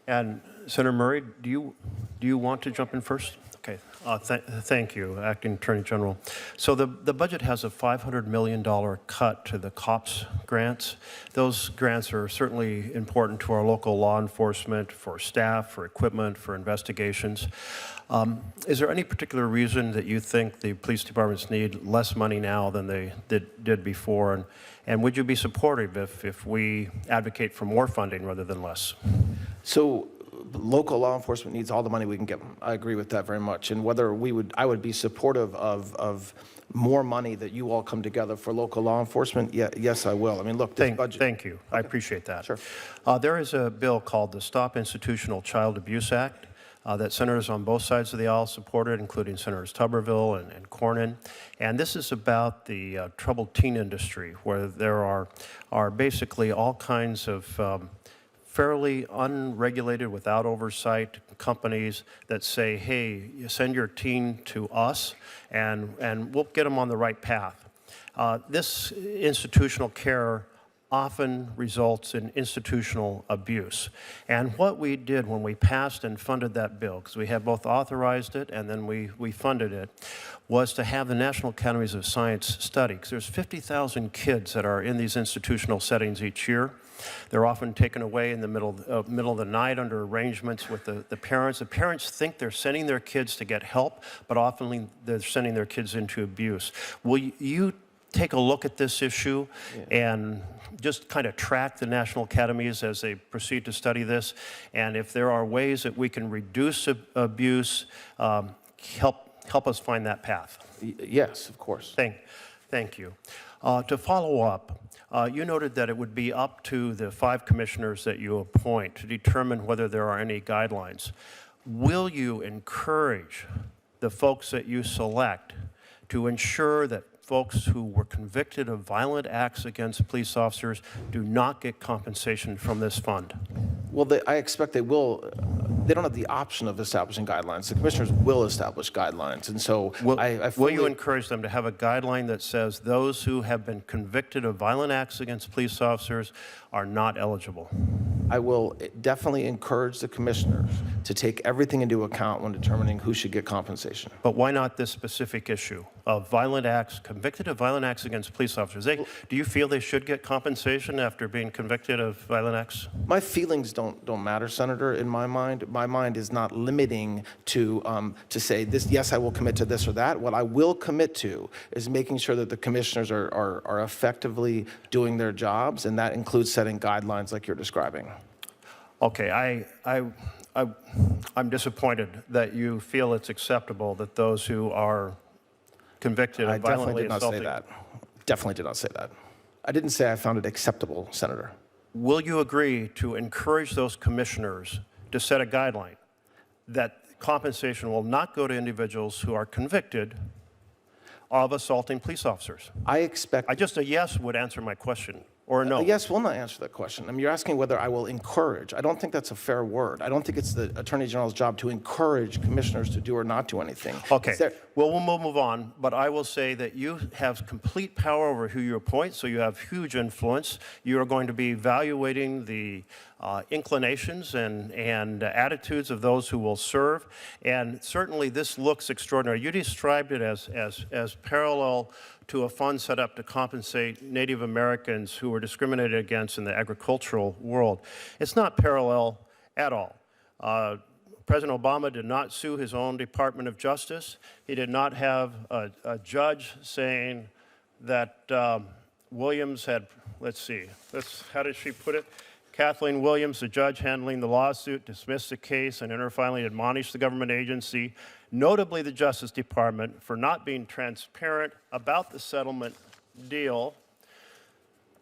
And Senator Murray, do you want to jump in first? Okay. Thank you, Acting Attorney General. So the budget has a $500 million cut to the COPS grants. Those grants are certainly important to our local law enforcement, for staff, for equipment, for investigations. Is there any particular reason that you think the police departments need less money now than they did before? And would you be supportive if we advocate for more funding rather than less? So local law enforcement needs all the money we can give them. I agree with that very much. And whether I would be supportive of more money that you all come together for local law enforcement. Yeah, yes, I will. I mean, look, this budget. Thank you. Okay. I appreciate that. Sure. There is a bill called the Stop Institutional Child Abuse Act that senators on both sides of the aisle supported, including Senators Tuberville and Cornyn. And this is about the troubled teen industry, where there are basically all kinds of fairly unregulated, without oversight, companies that say, hey, you send your teen to us and we'll get them on the right path. This institutional care often results in institutional abuse. And what we did when we passed and funded that bill, because we had both authorized it and then we funded it, was to have the National Academies of Science study, because there's 50,000 kids that are in these institutional settings each year. They're often taken away in the middle of the night under arrangements with the parents. The parents think they're sending their kids to get help, but often they're sending their kids into abuse. Will you take a look at this issue and just kind of track the National Academies as they proceed to study this? And if there are ways that we can reduce abuse, help us find that path. Yes, of course. Thank you. To follow up, you noted that it would be up to the 5 commissioners that you appoint to determine whether there are any guidelines. Will you encourage the folks that you select to ensure that folks who were convicted of violent acts against police officers do not get compensation from this fund? Well, I expect they will. They don't have the option of establishing guidelines. The commissioners will establish guidelines, and so will you encourage them to have a guideline that says those who have been convicted of violent acts against police officers are not eligible? I will definitely encourage the commissioners to take everything into account when determining who should get compensation. But why not this specific issue of violent acts, convicted of violent acts against police officers? Do you feel they should get compensation after being convicted of violent acts? My feelings don't matter, Senator, in my mind. My mind is not limiting to say this, yes, I will commit to this or that. What I will commit to is making sure that the commissioners are effectively doing their jobs, and that includes setting guidelines like you're describing. Okay, I'm disappointed that you feel it's acceptable that those who are convicted of violently assaulting... Definitely did not say that. I didn't say I found it acceptable, Senator. Will you agree to encourage those commissioners to set a guideline that compensation will not go to individuals who are convicted of assaulting police officers? I expect... Just a yes would answer my question, or a no. Yes will not answer that question. I mean, you're asking whether I will encourage. I don't think that's a fair word. I don't think it's the Attorney General's job to encourage commissioners to do or not do anything. Okay, well, we'll move on, but I will say that you have complete power over who you appoint, so you have huge influence. You are going to be evaluating the inclinations and attitudes of those who will serve, and certainly this looks extraordinary. You described it as parallel to a fund set up to compensate Native Americans who were discriminated against in the agricultural world. It's not parallel at all. President Obama did not sue his own Department of Justice. He did not have a judge saying that Williams had, how did she put it? Kathleen Williams, the judge handling the lawsuit, dismissed the case and in her filing admonished the government agency, notably the Justice Department, for not being transparent about the settlement deal.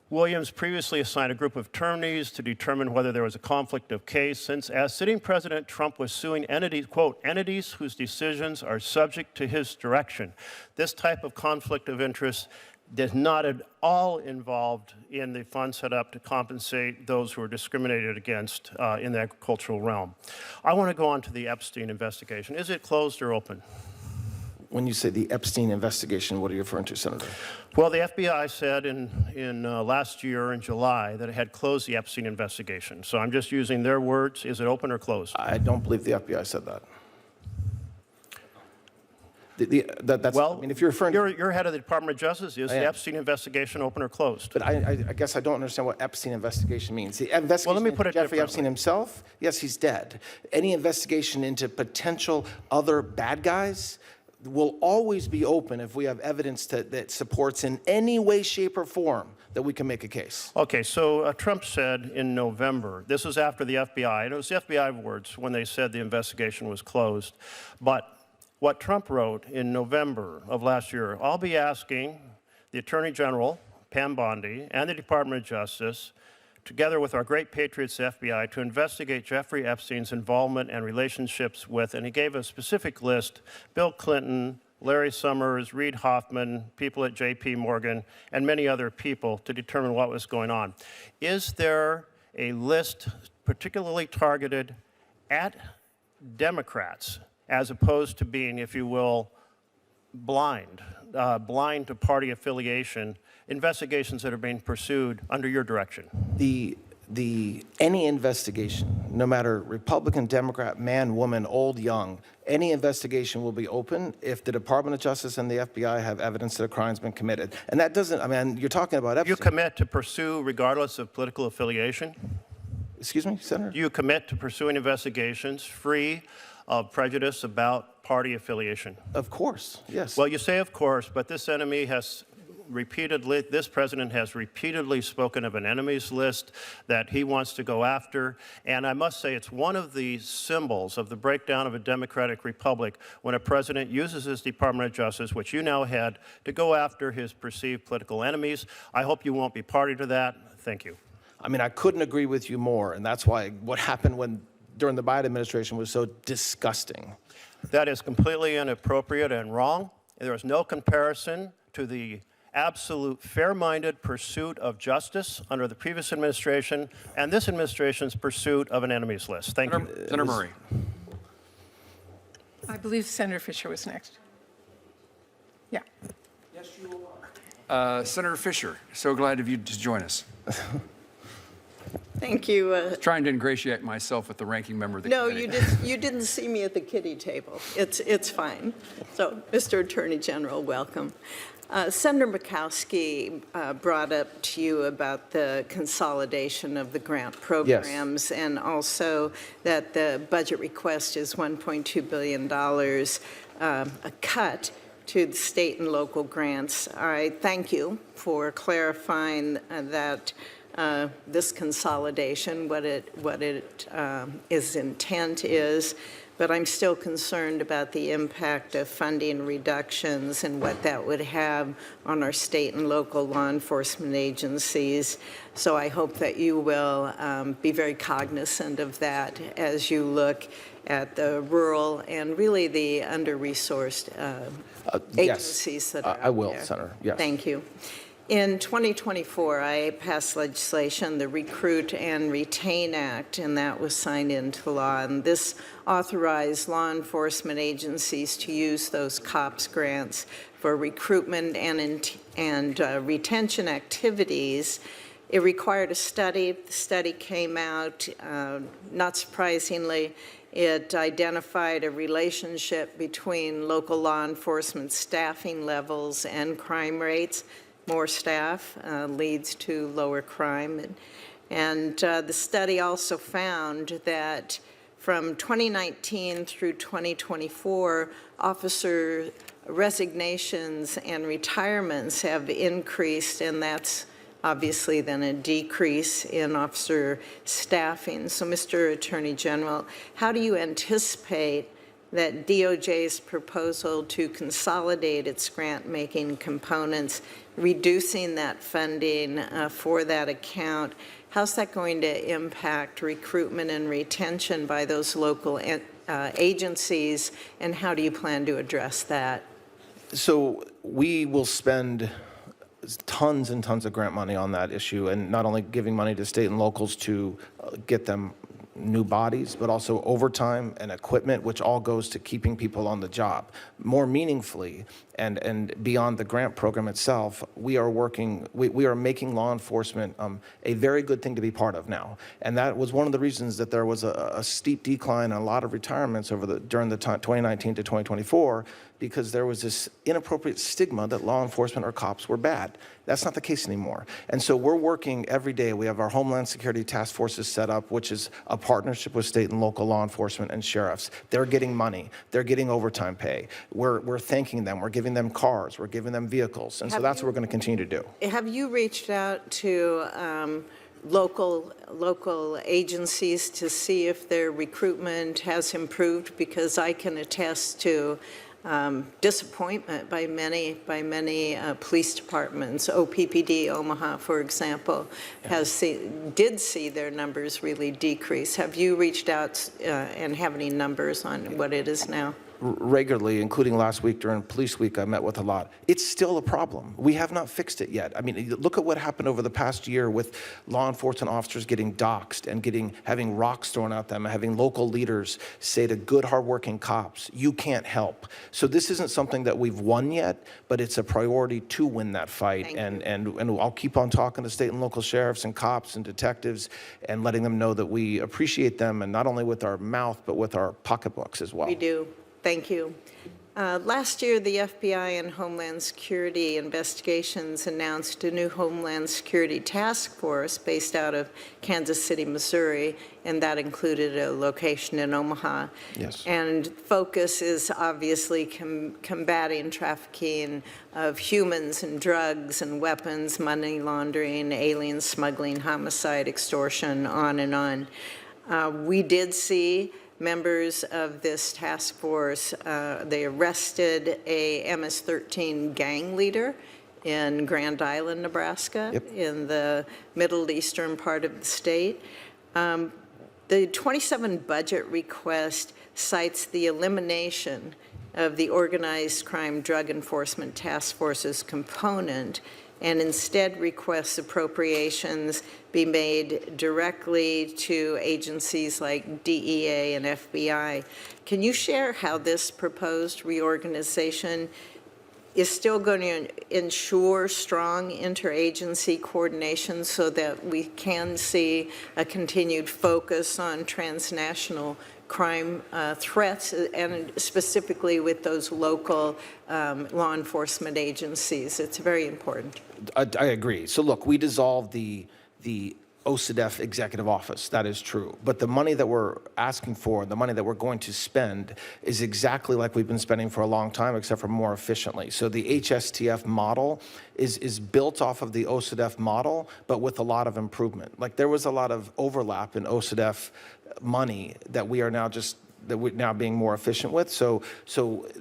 Williams previously assigned a group of attorneys to determine whether there was a conflict of case, since as sitting President Trump was suing entities, quote, entities whose decisions are subject to his direction. This type of conflict of interest is not at all involved in the fund set up to compensate those who are discriminated against in the agricultural realm. I want to go on to the Epstein investigation. Is it closed or open? When you say the Epstein investigation, what are you referring to, Senator? Well, the FBI said in last year in July that it had closed the Epstein investigation. So I'm just using their words. Is it open or closed? I don't believe the FBI said that. That's, Well, I mean, if you're referring you're head of the Department of Justice. Is I the am. Epstein investigation open or closed? But I guess I don't understand what Epstein investigation means. The investigation Well, let me put into it Jeffrey differently. Epstein himself, yes, he's dead. Any investigation into potential other bad guys will always be open if we have evidence that supports in any way, shape, or form that we can make a case. Okay, so Trump said in November, this was after the FBI, and it was the FBI words when they said the investigation was closed. But what Trump wrote in November of last year, I'll be asking the Attorney General, Pam Bondi, and the Department of Justice, together with our great patriots, the FBI, to investigate Jeffrey Epstein's involvement and relationships with, and he gave a specific list, Bill Clinton, Larry Summers, Reid Hoffman, people at J.P. Morgan, and many other people to determine what was going on. Is there a list particularly targeted at Democrats as opposed to being, if you will, blind to party affiliation, investigations that are being pursued under your direction? Any investigation, no matter Republican, Democrat, man, woman, old, young, any investigation will be open if the Department of Justice and the FBI have evidence that a crime's been committed. And that doesn't, I mean, you're talking about Epstein. You commit to pursue regardless of political affiliation? Excuse me, Senator? Do you commit to pursuing investigations free of prejudice about party affiliation? Of course, yes. Well, you say of course, but this president has repeatedly spoken of an enemies list that he wants to go after. And I must say, it's one of the symbols of the breakdown of a democratic republic when a president uses his Department of Justice, which you now head, to go after his perceived political enemies. I hope you won't be party to that. Thank you. I mean, I couldn't agree with you more, and that's why what happened during the Biden administration was so disgusting. That is completely inappropriate and wrong. There is no comparison to the absolute fair-minded pursuit of justice under the previous administration and this administration's pursuit of an enemies list. Thank you. Senator Murray. I believe Senator Fisher was next. Yeah. Yes, you are. Senator Fisher, so glad of you to join us. Thank you. Trying to ingratiate myself with the ranking member of the No, committee. you didn't see me at the kiddie table. It's fine. So, Mr. Attorney General, welcome. Senator Murkowski brought up to you about the consolidation of the grant programs, yes, and also that the budget request is $1.2 billion, a cut to the state and local grants. I thank you for clarifying that this consolidation, what its intent is, but I'm still concerned about the impact of funding reductions and what that would have on our state and local law enforcement agencies. So I hope that you will be very cognizant of that as you look at the rural and really the under-resourced agencies that are out I will, there. Senator, yes. Thank you. In 2024, I passed legislation, the Recruit and Retain Act, and that was signed into law. And this authorized law enforcement agencies to use those COPS grants for recruitment and retention activities. It required a study. The study came out, not surprisingly, it identified a relationship between local law enforcement staffing levels and crime rates. More staff leads to lower crime. And the study also found that from 2019 through 2024, officer resignations and retirements have increased, and that's obviously then a decrease in officer staffing. So, Mr. Attorney General, how do you anticipate that DOJ's proposal to consolidate its grant-making components, reducing that funding for that account, how's that going to impact recruitment and retention by those local agencies, and how do you plan to address that? So we will spend tons and tons of grant money on that issue, and not only giving money to state and locals to get them new bodies, but also overtime and equipment, which all goes to keeping people on the job. More meaningfully, and beyond the grant program itself, we are making law enforcement a very good thing to be part of now. And that was one of the reasons that there was a steep decline in a lot of retirements during the time 2019 to 2024, because there was this inappropriate stigma that law enforcement or cops were bad. That's not the case anymore. And so we're working every day. We have our Homeland Security Task Forces set up, which is a partnership with state and local law enforcement and sheriffs. They're getting money. They're getting overtime pay. We're thanking them. We're giving them cars. We're giving them vehicles. And so that's what we're going to continue to do. Have you reached out to local agencies to see if their recruitment has improved? Because I can attest to disappointment by many police departments. OPPD Omaha, for example, did see their numbers really decrease. Have you reached out and have any numbers on what it is now? Regularly, including last week during Police Week, I met with a lot. It's still a problem. We have not fixed it yet. I mean, look at what happened over the past year with law enforcement officers getting doxxed and having rocks thrown at them, having local leaders say to good, hardworking cops, you can't help. So this isn't something that we've won yet, but it's a priority to win that fight. And I'll keep on talking to state and local sheriffs and cops and detectives and letting them know that we appreciate them, and not only with our mouth, but with our pocketbooks as well. We do. Thank you. Last year, the FBI and Homeland Security Investigations announced a new Homeland Security Task Force based out of Kansas City, Missouri, and that included a location in Omaha. Yes. And focus is obviously combating trafficking of humans and drugs and weapons, money laundering, alien smuggling, homicide, extortion, on and on. We did see members of this task force, they arrested a MS-13 gang leader in Grand Island, Nebraska, in the Middle Eastern part of the state. The 27 budget request cites the elimination of the Organized Crime Drug Enforcement Task Force's component, and instead requests appropriations be made directly to agencies like DEA and FBI. Can you share how this proposed reorganization is still going to ensure strong interagency coordination so that we can see a continued focus on transnational crime threats, and specifically with those local law enforcement agencies? It's very important. I agree. So look, we dissolved the OCDF executive office. That is true. But the money that we're asking for, the money that we're going to spend, is exactly like we've been spending for a long time, except for more efficiently. So the HSTF model is built off of the OCDF model, but with a lot of improvement. Like, there was a lot of overlap in OCDF money that we're now being more efficient with. So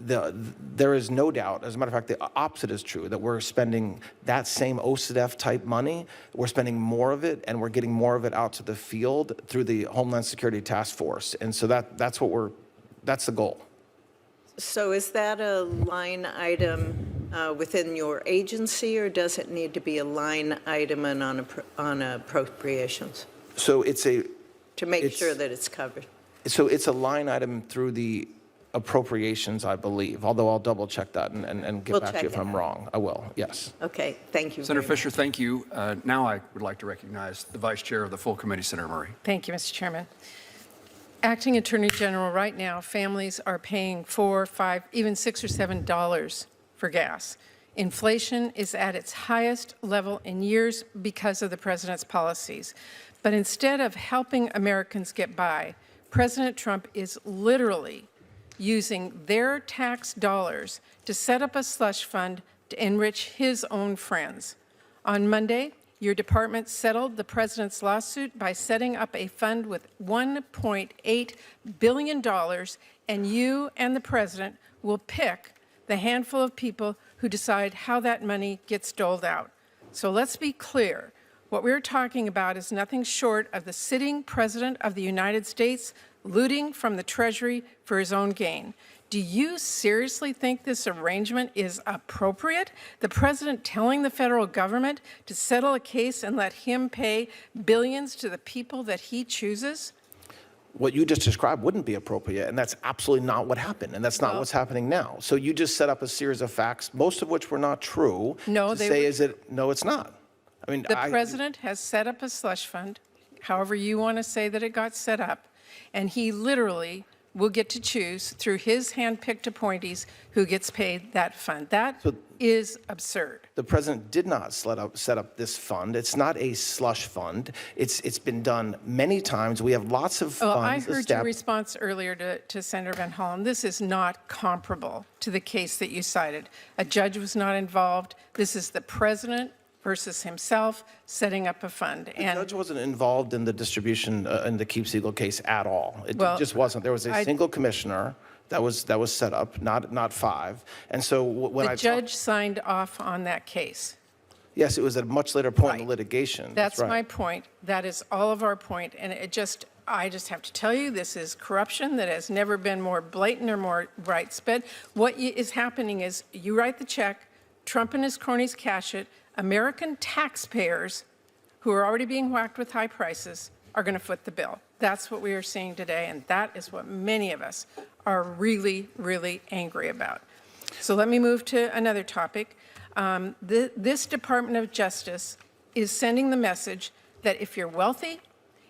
there is no doubt, as a matter of fact, the opposite is true, that we're spending that same OCDF type money, we're spending more of it, and we're getting more of it out to the field through the Homeland Security Task Force. And so that's the goal. So is that a line item within your agency, or does it need to be a line item and on appropriations? So to make sure that it's covered. So it's a line item through the appropriations, I believe, although I'll double check that and get back to you if I'm wrong. I will, yes. Okay, thank you. Senator Fisher, thank you. Now I would like to recognize the Vice Chair of the full committee, Senator Murray. Thank you, Mr. Chairman. Acting Attorney General, right now, families are paying $4, $5, even $6 or $7 for gas. Inflation is at its highest level in years because of the president's policies. But instead of helping Americans get by, President Trump is literally using their tax dollars to set up a slush fund to enrich his own friends. On Monday, your department settled the president's lawsuit by setting up a fund with $1.8 billion, and you and the president will pick the handful of people who decide how that money gets doled out. So let's be clear. What we're talking about is nothing short of the sitting president of the United States looting from the Treasury for his own gain. Do you seriously think this arrangement is appropriate? The president telling the federal government to settle a case and let him pay billions to the people that he chooses? what you just described wouldn't be appropriate, and that's absolutely not what happened, and that's not what's happening now. So you just set up a series of facts, most of which were not true. No, to they say, were is it? No, it's not. I mean, The president has set up a slush fund, however you want to say that it got set up, and he literally will get to choose through his hand-picked appointees who gets paid that fund. That is absurd. The president did not set up this fund. It's not a slush fund. It's been done many times. We have lots of funds. Well, I heard your response earlier to Senator Van Hollen. This is not comparable to the case that you cited. A judge was not involved. This is the president versus himself setting up a fund. The judge wasn't involved in the distribution in the Keep Siegel case at all. It just wasn't. There was a single commissioner that was set up, not five. And so when the judge signed off on that case. Yes, it was at a much later point in the litigation. That's right. my point. That is all of our point. And I just have to tell you, this is corruption that has never been more blatant or more widespread. What is happening is you write the check, Trump and his cronies cash it, American taxpayers who are already being whacked with high prices are going to foot the bill. That's what we are seeing today, and that is what many of us are really, really angry about. So let me move to another topic. This Department of Justice is sending the message that if you're wealthy,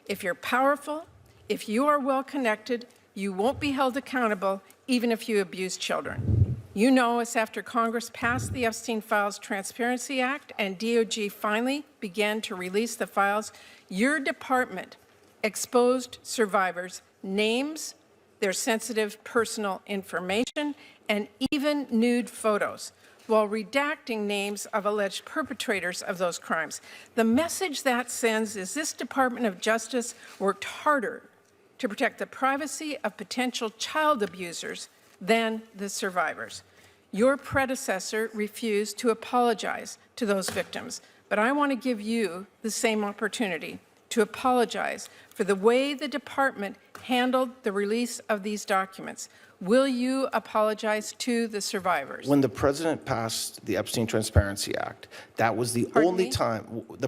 if you're powerful, if you are well-connected, you won't be held accountable even if you abuse children. You know, it's after Congress passed the Epstein Files Transparency Act and DOJ finally began to release the files, your department exposed survivors' names, their sensitive personal information, and even nude photos, while redacting names of alleged perpetrators of those crimes. The message that sends is this Department of Justice worked harder to protect the privacy of potential child abusers than the survivors. Your predecessor refused to apologize to those victims, but I want to give you the same opportunity to apologize for the way the department handled the release of these documents. Will you apologize to the survivors? When the president passed the Epstein Transparency Act, that was the only time,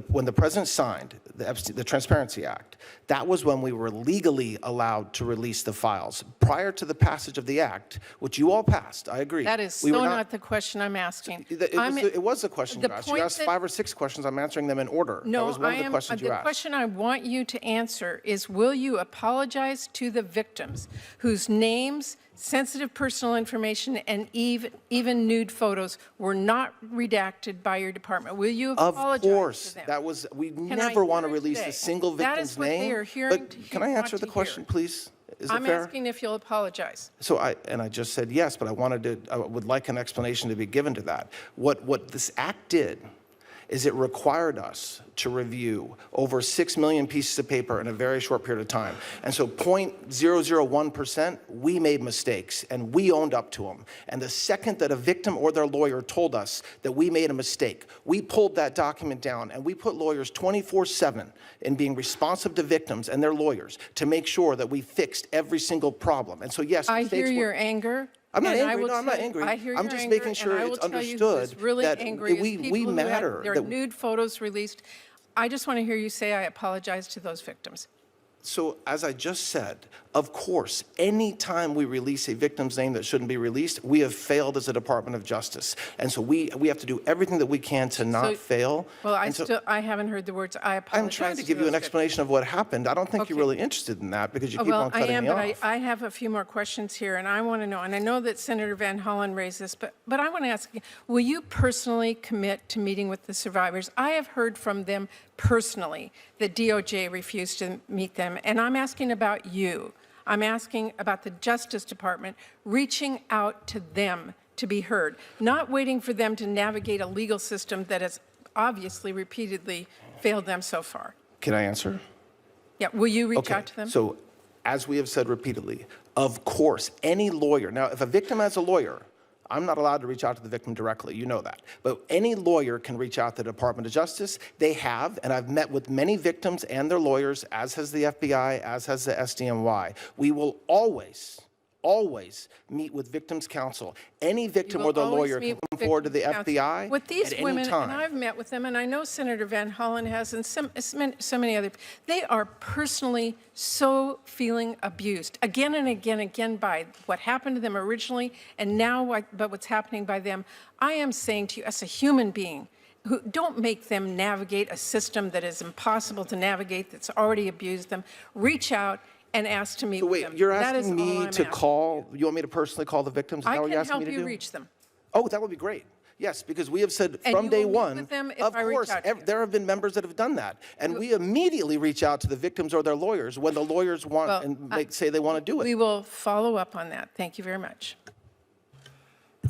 when the president signed the Transparency Act, that was when we were legally allowed to release the files. Prior to the passage of the act, which you all passed, I agree. That is not the question I'm asking. It was the question you asked. You asked 5 or 6 questions. I'm answering them in order. No, that was one of the questions you asked. The question I want you to answer is, will you apologize to the victims whose names, sensitive personal information, and even nude photos were not redacted by your department? Will you apologize to them? Of course. That was, we never want to release a single victim's name. That is what they are hearing. But can I answer the question, please? Is it fair? I'm asking if you'll apologize. So I just said yes, but I would like an explanation to be given to that. What this act did is it required us to review over 6 million pieces of paper in a very short period of time. And so 0.001%, we made mistakes, and we owned up to them. And the second that a victim or their lawyer told us that we made a mistake, we pulled that document down, and we put lawyers 24/7 in being responsive to victims and their lawyers to make sure that we fixed every single problem. And so yes, I hear your anger. I'm not and angry. No, I'm not angry. I hear I'm your just anger, making sure and I will it's tell you understood who's really that angry we is people who matter. had their nude photos released. I just want to hear you say, I apologize to those victims. So as I just said, of course, any time we release a victim's name that shouldn't be released, we have failed as a Department of Justice. And so we have to do everything that we can to not fail. Well, I haven't heard the words, I apologize. I'm trying to give you an explanation of what happened. I don't think you're really interested in that because you keep on cutting me off. But I have a few more questions here, and I want to know, and I know that Senator Van Hollen raised this, but I want to ask you, will you personally commit to meeting with the survivors? I have heard from them personally that DOJ refused to meet them, and I'm asking about you. I'm asking about the Justice Department reaching out to them to be heard, not waiting for them to navigate a legal system that has obviously repeatedly failed them so far. Can I answer? Yeah, will you reach out to them? So as we have said repeatedly, of course, any lawyer, now if a victim has a lawyer, I'm not allowed to reach out to the victim directly, you know that. But any lawyer can reach out to the Department of Justice. They have, and I've met with many victims and their lawyers, as has the FBI, as has the SDNY. We will always always meet with victims' counsel. Any victim will or their always lawyer meet can with come forward to the victims' counsel. FBI What these at any women, time. and I've met with them, and I know Senator Van Hollen has, and so many other, they are personally so feeling abused again and again and again by what happened to them originally, and now what's happening by them. I am saying to you, as a human being, who don't make them navigate a system that is impossible to navigate, that's already abused them. Reach out and ask to meet So with wait, them. you're That is asking all me I'm to asking. call, you want me to personally call the victims? Is that I what can you're asking help me to you do? reach them. Oh, that would be great. Yes, because we have said And from you day will meet one, with them if of I reach course, out to you. there have been members that have done that. And we immediately reach out to the victims or their lawyers when the lawyers want Well, and say they want to do it. We will follow up on that. Thank you very much.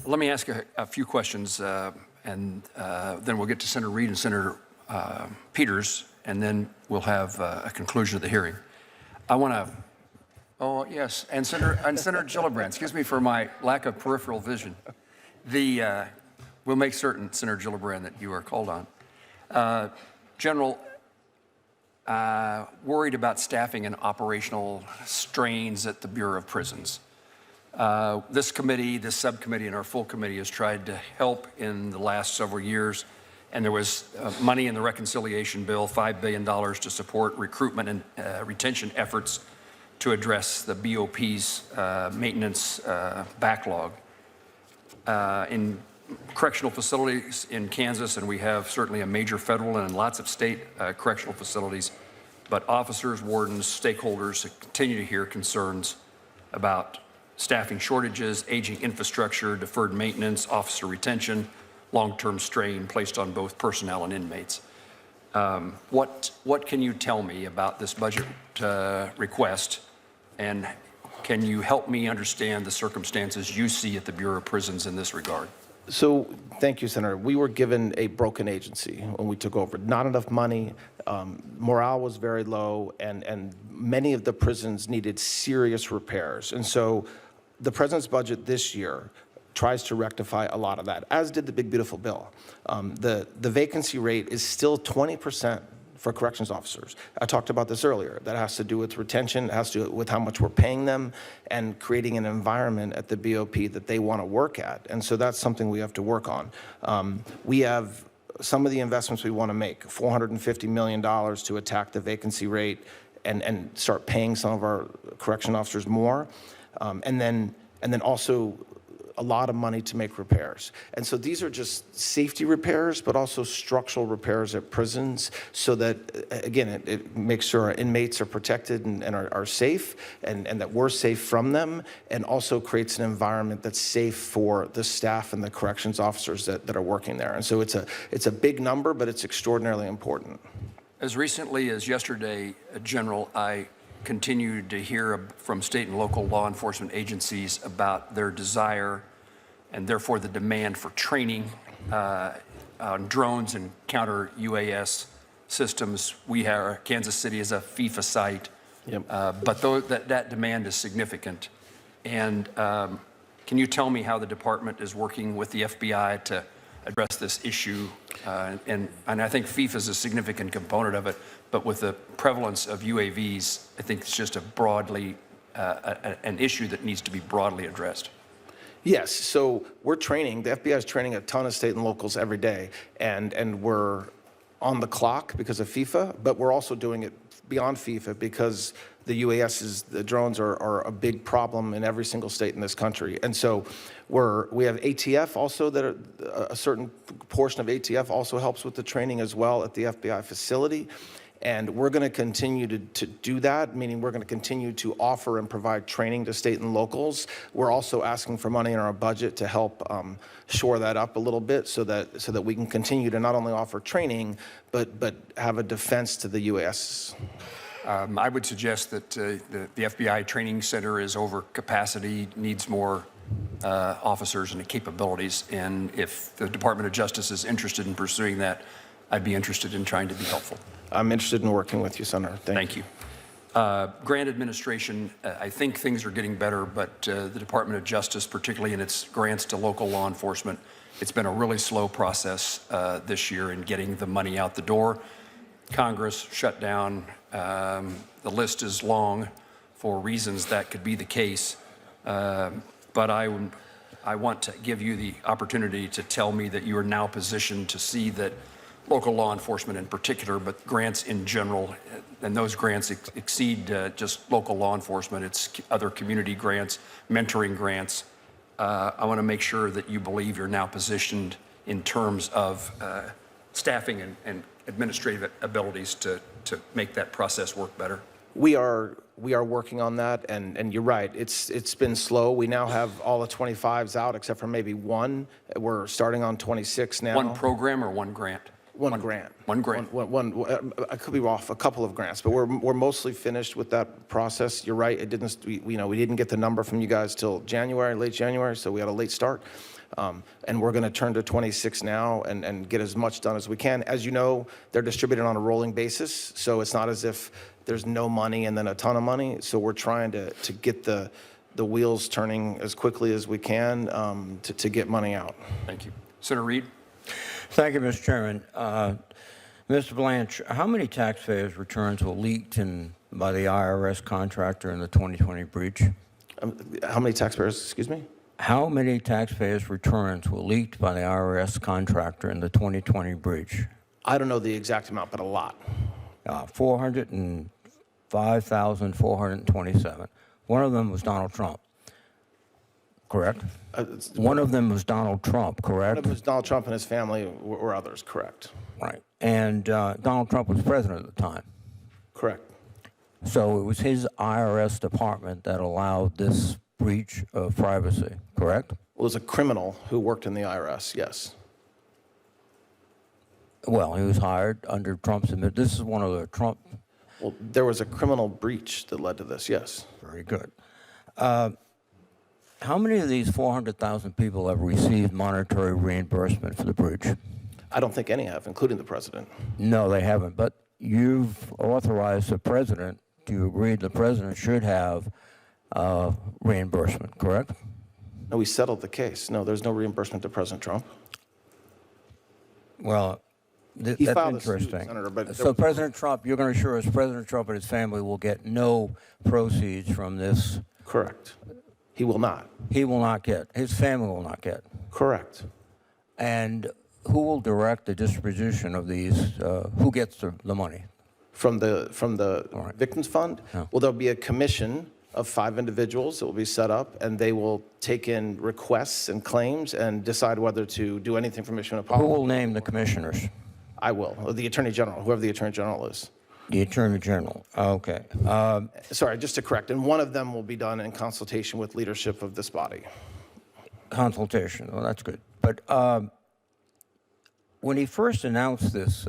Let me ask a few questions, and then we'll get to Senator Reid and Senator Peters, and then we'll have a conclusion of the hearing. I want to, oh, yes, and Senator Gillibrand, excuse me for my lack of peripheral vision. We'll make certain, Senator Gillibrand, that you are called on. General, worried about staffing and operational strains at the Bureau of Prisons. This committee, this subcommittee, and our full committee has tried to help in the last several years, and there was money in the reconciliation bill, $5 billion to support recruitment and retention efforts to address the BOP's maintenance backlog. In correctional facilities in Kansas, and we have certainly a major federal and lots of state correctional facilities, but officers, wardens, stakeholders continue to hear concerns about staffing shortages, aging infrastructure, deferred maintenance, officer retention, long-term strain placed on both personnel and inmates. What can you tell me about this budget request, and can you help me understand the circumstances you see at the Bureau of Prisons in this regard? So, thank you, Senator. We were given a broken agency when we took over. Not enough money, morale was very low, and many of the prisons needed serious repairs. And so the president's budget this year tries to rectify a lot of that, as did the big, beautiful bill. The vacancy rate is still 20% for corrections officers. I talked about this earlier. That has to do with retention, it has to do with how much we're paying them, and creating an environment at the BOP that they want to work at. And so that's something we have to work on. We have some of the investments we want to make, $450 million to attack the vacancy rate and start paying some of our correction officers more. And then also a lot of money to make repairs. And so these are just safety repairs, but also structural repairs at prisons so that, again, it makes sure our inmates are protected and are safe, and that we're safe from them, and also creates an environment that's safe for the staff and the corrections officers that are working there. And so it's a big number, but it's extraordinarily important. As recently as yesterday, General, I continued to hear from state and local law enforcement agencies about their desire and therefore the demand for training on drones and counter UAS systems. Kansas City is a FIFA site, Yep. but that demand is significant. And can you tell me how the department is working with the FBI to address this issue? And I think FIFA is a significant component of it, but with the prevalence of UAVs, I think it's just an issue that needs to be broadly addressed. Yes, so we're training, the FBI is training a ton of state and locals every day, and we're on the clock because of FIFA, but we're also doing it beyond FIFA because the UASs, the drones are a big problem in every single state in this country. And so we have ATF also, that a certain portion of ATF also helps with the training as well at the FBI facility. And we're going to continue to do that, meaning we're going to continue to offer and provide training to state and locals. We're also asking for money in our budget to help shore that up a little bit so that we can continue to not only offer training, but have a defense to the UAS. I would suggest that the FBI training center is over capacity, needs more officers and capabilities. And if the Department of Justice is interested in pursuing that, I'd be interested in trying to be helpful. I'm interested in working with you, Senator. Thank you. Grant administration, I think things are getting better, but the Department of Justice, particularly in its grants to local law enforcement, it's been a really slow process this year in getting the money out the door. Congress shut down. The list is long for reasons that could be the case. But I want to give you the opportunity to tell me that you are now positioned to see that local law enforcement in particular, but grants in general, and those grants exceed just local law enforcement. It's other community grants, mentoring grants. I want to make sure that you believe you're now positioned in terms of staffing and administrative abilities to make that process work better. We are working on that, and you're right. It's been slow. We now have all the 25s out except for maybe one. We're starting on 26 now. One program or one grant? One grant. One grant. I could be off a couple of grants, but we're mostly finished with that process. You're right. It didn't. We didn't get the number from you guys till January, late January, so we had a late start. And we're going to turn to 26 now and get as much done as we can. As you know, they're distributed on a rolling basis, so it's not as if there's no money and then a ton of money. So we're trying to get the wheels turning as quickly as we can to get money out. Thank you. Senator Reed? Thank you, Mr. Chairman. Mr. Blanche, how many taxpayers' returns were leaked by the IRS contractor in the 2020 breach? How many taxpayers, excuse me? How many taxpayers' returns were leaked by the IRS contractor in the 2020 breach? I don't know the exact amount, but a lot. 405,427. One of them was Donald Trump, correct? One of them was Donald Trump, correct? One of them was Donald Trump and his family or others, correct. Right. And Donald Trump was president at the time. Correct. So it was his IRS department that allowed this breach of privacy, correct? Well, it was a criminal who worked in the IRS, yes. Well, he was hired under Trump's administration. This is one of the Trump. Well, there was a criminal breach that led to this, yes. Very good. How many of these 400,000 people have received monetary reimbursement for the breach? I don't think any have, including the president. No, they haven't. But you've authorized the president to agree the president should have reimbursement, correct? No, we settled the case. No, there's no reimbursement to President Trump. Well, He that's filed a suit, interesting. Senator, but So President Trump, you're going to assure us President Trump and his family will get no proceeds from this? Correct. He will not. He will not get. His family will not get. Correct. And who will direct the distribution of these? Who gets the money? From the right. Victims Fund? Yeah. Well, there'll be a commission of 5 individuals that will be set up, and they will take in requests and claims and decide whether to do anything from mission of Who policy. will name the commissioners? I will. Or the Attorney General, whoever the Attorney General is. The Attorney General. Okay. Sorry, just to correct. And one of them will be done in consultation with leadership of this body. Consultation. Well, that's good. But when he first announced this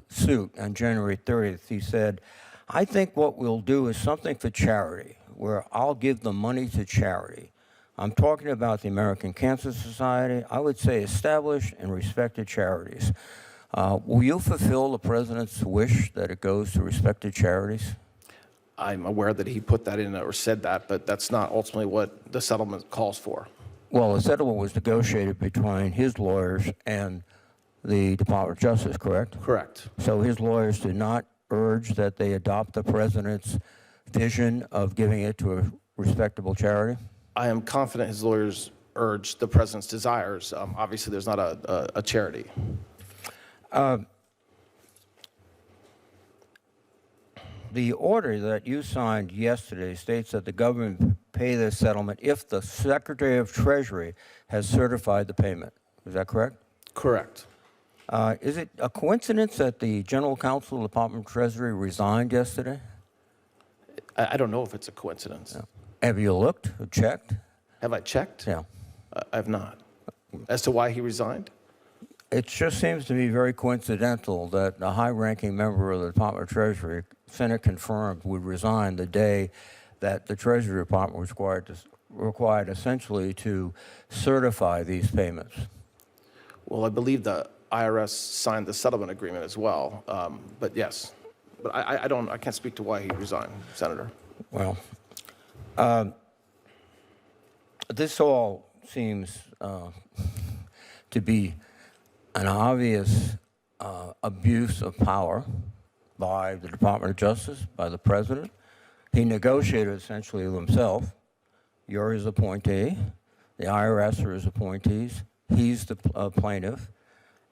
suit on January 30th, he said, I think what we'll do is something for charity, where I'll give the money to charity. I'm talking about the American Cancer Society. I would say established and respected charities. Will you fulfill the president's wish that it goes to respected charities? I'm aware that he put that in or said that, but that's not ultimately what the settlement calls for. Well, the settlement was negotiated between his lawyers and the Department of Justice, correct? Correct. So his lawyers did not urge that they adopt the president's vision of giving it to a respectable charity? I am confident his lawyers urged the president's desires. Obviously, there's not a charity. The order that you signed yesterday states that the government pay this settlement if the Secretary of Treasury has certified the payment. Is that correct? Correct. Is it a coincidence that the General Counsel of the Department of Treasury resigned yesterday? I don't know if it's a coincidence. No. Have you looked or checked? Have I checked? Yeah. I have not. As to why he resigned? It just seems to be very coincidental that a high-ranking member of the Department of Treasury, Senate confirmed, would resign the day that the Treasury Department was required essentially to certify these payments. Well, I believe the IRS signed the settlement agreement as well. But yes, but I can't speak to why he resigned, Senator. Well, this all seems to be an obvious abuse of power by the Department of Justice, by the president. He negotiated essentially with himself. You're his appointee. The IRS are his appointees. He's the plaintiff.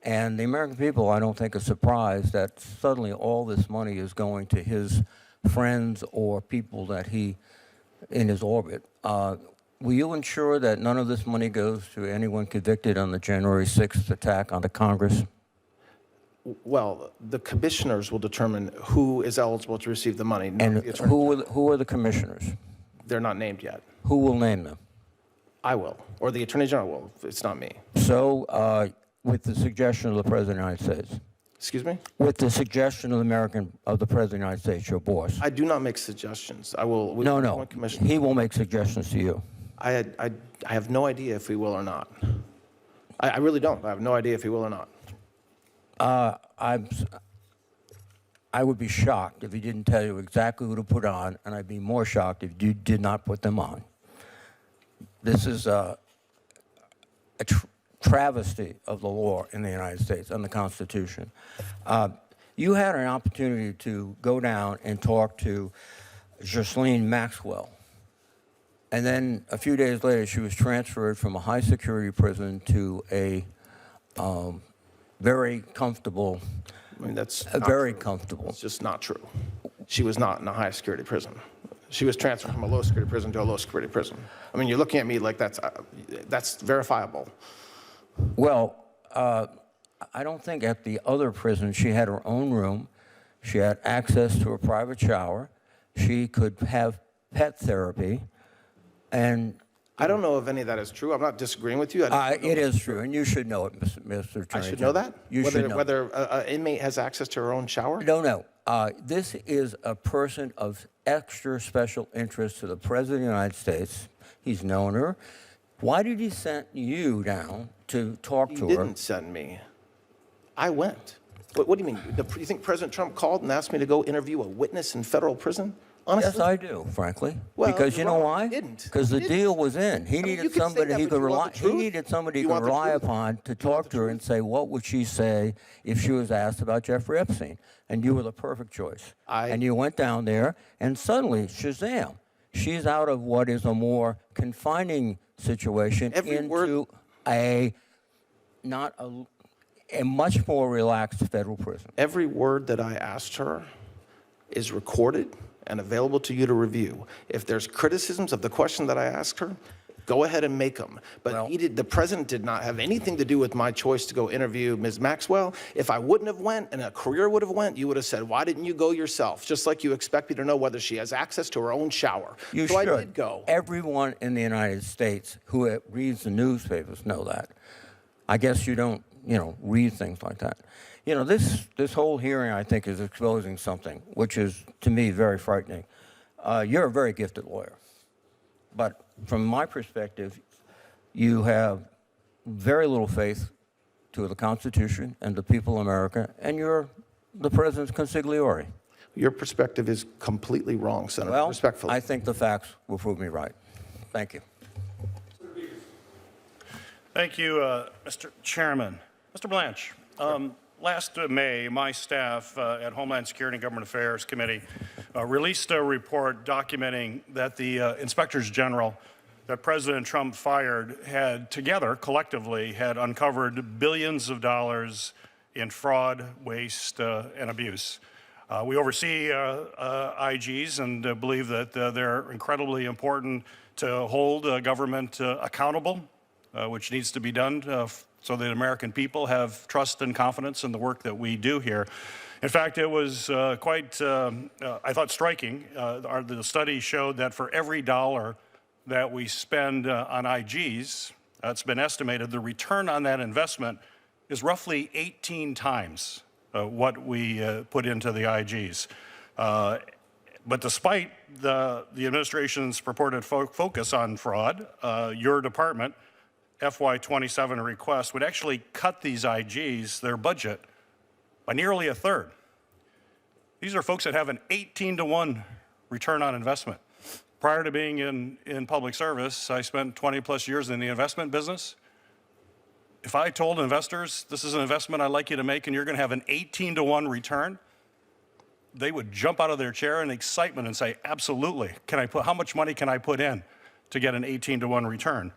And the American people, I don't think, are surprised that suddenly all this money is going to his friends or people that he, in his orbit. Will you ensure that none of this money goes to anyone convicted on the January 6th attack on the Congress? Well, the commissioners will determine who is eligible to receive the money. not And the Attorney General. who are the commissioners? They're not named yet. Who will name them? I will, or the Attorney General will. It's not me. So, with the suggestion of the President of the United States, Excuse me? with the suggestion of the President of the United States, your boss. I do not make suggestions. I will. we No, will no. appoint commissioners. He will make suggestions to you. I have no idea if he will or not. I really don't. I have no idea if he will or not. I would be shocked if he didn't tell you exactly who to put on, and I'd be more shocked if you did not put them on. This is a travesty of the law in the United States and the Constitution. You had an opportunity to go down and talk to Ghislaine Maxwell. And then a few days later, she was transferred from a high security prison to a very comfortable, I mean, that's very comfortable. It's just not true. She was not in a high security prison. She was transferred from a low security prison to a low security prison. I mean, you're looking at me like that's verifiable. Well, I don't think at the other prison she had her own room. She had access to a private shower. She could have pet therapy. And I don't know if any of that is true. I'm not disagreeing with you. it is true, and you should know it, Mr. Attorney I should know that? You should know. Whether an inmate has access to her own shower? No. This is a person of extra special interest to the President of the United States. He's known her. Why did he send you down to talk He to her? didn't send me. I went. What do you mean? You think President Trump called and asked me to go interview a witness in federal prison? Honestly? Yes, I do, frankly. Well, Because you you're know wrong. why? He didn't. Because the He didn't. deal was in. He mean, needed you could say somebody that, he but could you want rely. the He truth? needed somebody he You could want the rely truth? upon to want talk the to her and say what would she say if she was asked about Jeffrey Epstein, and you were the perfect choice. And you went down there, and suddenly, shazam! She's out of what is a more confining situation into a much more relaxed federal prison. Every word that I asked her is recorded and available to you to review. If there's criticisms of the question that I asked her, go ahead and make them. But Well, the president did not have anything to do with my choice to go interview Ms. Maxwell. If I wouldn't have went and a career would have went, you would have said, why didn't you go yourself? Just like you expect me to know whether she has access to her own shower. You so should. I did go. Everyone in the United States who reads the newspapers know that. I guess you don't, read things like that. This whole hearing, I think, is exposing something, which is, to me, very frightening. You're a very gifted lawyer. But from my perspective, you have very little faith to the Constitution and the people of America, and you're the president's consigliere. Your perspective is completely wrong, Senator, Well, respectfully. I think the facts will prove me right. Thank you. Thank you, Mr. Chairman. Mr. Blanche, last May, my staff at Homeland Security and Government Affairs Committee released a report documenting that the inspectors general that President Trump fired collectively had uncovered billions of dollars in fraud, waste, and abuse. We oversee IGs and believe that they're incredibly important to hold government accountable, which needs to be done so that American people have trust and confidence in the work that we do here. In fact, it was quite, I thought, striking. The study showed that for every dollar that we spend on IGs, it's been estimated the return on that investment is roughly 18 times what we put into the IGs. But despite the administration's purported focus on fraud, your department, FY27 request, would actually cut these IGs, their budget, by nearly a third. These are folks that have an 18-to-1 return on investment. Prior to being in public service, I spent 20 plus years in the investment business. If I told investors, this is an investment I'd like you to make and you're going to have an 18-to-1 return, they would jump out of their chair in excitement and say, absolutely. How much money can I put in? to get an 18-to-1 return.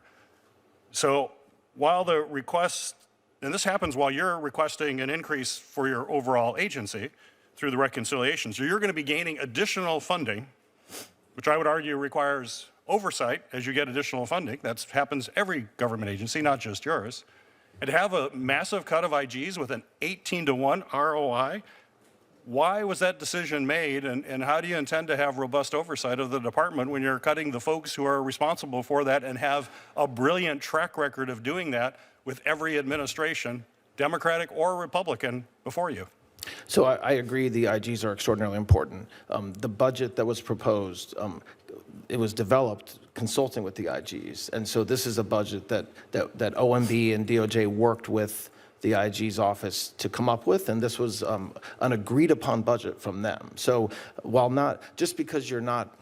So while the request, and this happens while you're requesting an increase for your overall agency through the reconciliation, so you're going to be gaining additional funding, which I would argue requires oversight as you get additional funding. That happens every government agency, not just yours. And to have a massive cut of IGs with an 18-to-1 ROI, why was that decision made, and how do you intend to have robust oversight of the department when you're cutting the folks who are responsible for that and have a brilliant track record of doing that with every administration, Democratic or Republican, before you? So I agree the IGs are extraordinarily important. The budget that was proposed, it was developed consulting with the IGs. And so this is a budget that OMB and DOJ worked with the IG's office to come up with, and this was an agreed upon budget from them. So while not, just because you're not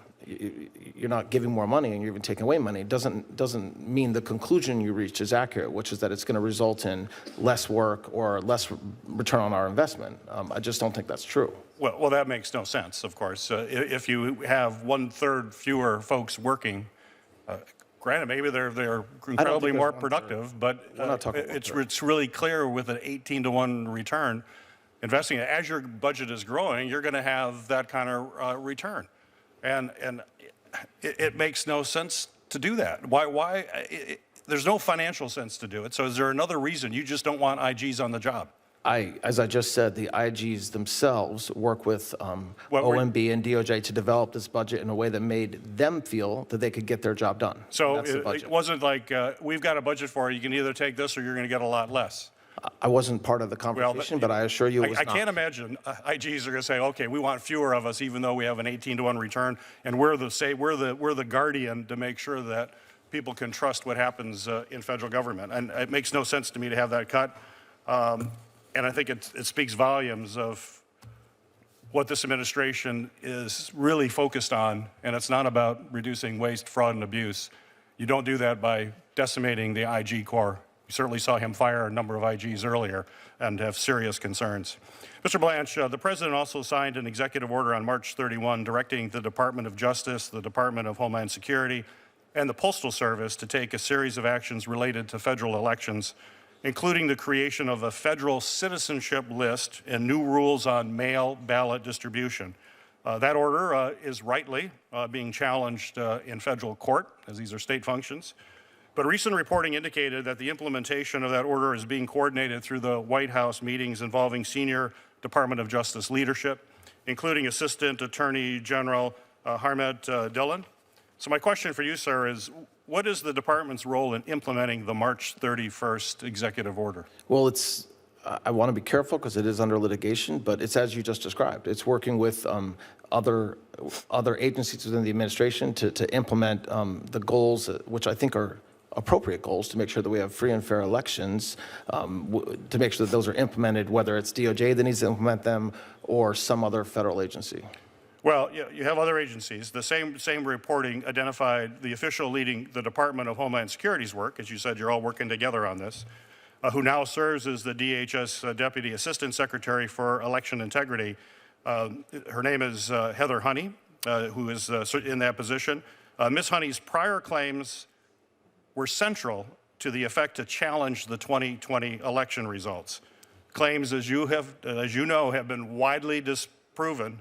giving more money and you're even taking away money doesn't mean the conclusion you reach is accurate, which is that it's going to result in less work or less return on our investment. I just don't think that's true. Well, that makes no sense, of course. If you have 1/3 fewer folks working, granted, maybe they're incredibly more productive, but it's really clear with an 18-to-1 return, investing as your budget is growing, you're going to have that kind of return. And it makes no sense to do that. Why? There's no financial sense to do it. So is there another reason you just don't want IGs on the job? As I just said, the IGs themselves work with OMB and DOJ to develop this budget in a way that made them feel that they could get their job done. So it wasn't like, we've got a budget for it, you can either take this or you're going to get a lot less. I wasn't part of the conversation, but I assure you it was I not. can't imagine IGs are going to say, okay, we want fewer of us even though we have an 18-to-1 return, and we're the guardian to make sure that people can trust what happens in federal government. And it makes no sense to me to have that cut. And I think it speaks volumes of what this administration is really focused on, and it's not about reducing waste, fraud, and abuse. You don't do that by decimating the IG Corps. You certainly saw him fire a number of IGs earlier and have serious concerns. Mr. Blanche, the President also signed an executive order on March 31 directing the Department of Justice, the Department of Homeland Security, and the Postal Service to take a series of actions related to federal elections, including the creation of a federal citizenship list and new rules on mail ballot distribution. That order is rightly being challenged in federal court, as these are state functions. But recent reporting indicated that the implementation of that order is being coordinated through the White House meetings involving senior Department of Justice leadership, including Assistant Attorney General Harmet Dillon. So my question for you, sir, is what is the department's role in implementing the March 31st executive order? Well, I want to be careful because it is under litigation, but it's as you just described. It's working with other agencies within the administration to implement the goals, which I think are appropriate goals, to make sure that we have free and fair elections, to make sure that those are implemented, whether it's DOJ that needs to implement them or some other federal agency. Well, you have other agencies. The same reporting identified the official leading the Department of Homeland Security's work, as you said, you're all working together on this, who now serves as the DHS Deputy Assistant Secretary for Election Integrity. Her name is Heather Honey, who is in that position. Ms. Honey's prior claims were central to the effect to challenge the 2020 election results. Claims, as you know, have been widely disproven.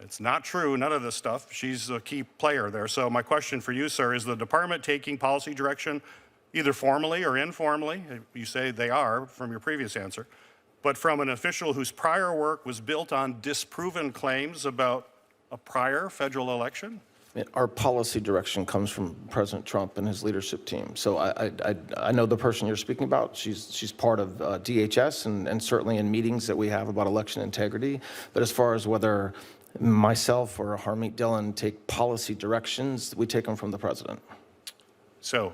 It's not true, none of this stuff. She's a key player there. So my question for you, sir, is the department taking policy direction, either formally or informally? You say they are from your previous answer, but from an official whose prior work was built on disproven claims about a prior federal election? Our policy direction comes from President Trump and his leadership team. So I know the person you're speaking about. She's part of DHS and certainly in meetings that we have about election integrity. But as far as whether myself or Harmet Dillon take policy directions, we take them from the president. So,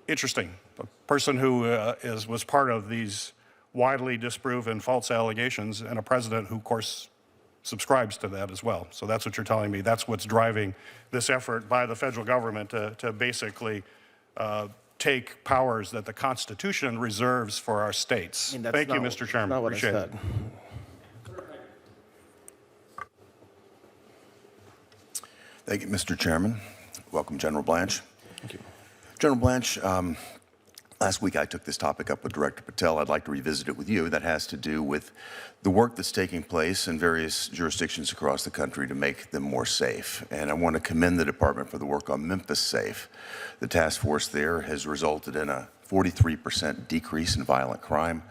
interesting. A person who was part of these widely disproven false allegations, and a president who, of course, subscribes to that as well. So that's what you're telling me. That's what's driving this effort by the federal government to basically take powers that the Constitution reserves for our states. Thank you, Mr. Chairman. Not what Appreciate I it. said. Thank you, Mr. Chairman. Welcome, General Blanche. Thank you. General Blanche, last week I took this topic up with Director Patel. I'd like to revisit it with you. That has to do with the work that's taking place in various jurisdictions across the country to make them more safe. And I want to commend the department for the work on Memphis Safe. The task force there has resulted in a 43% decrease in violent crime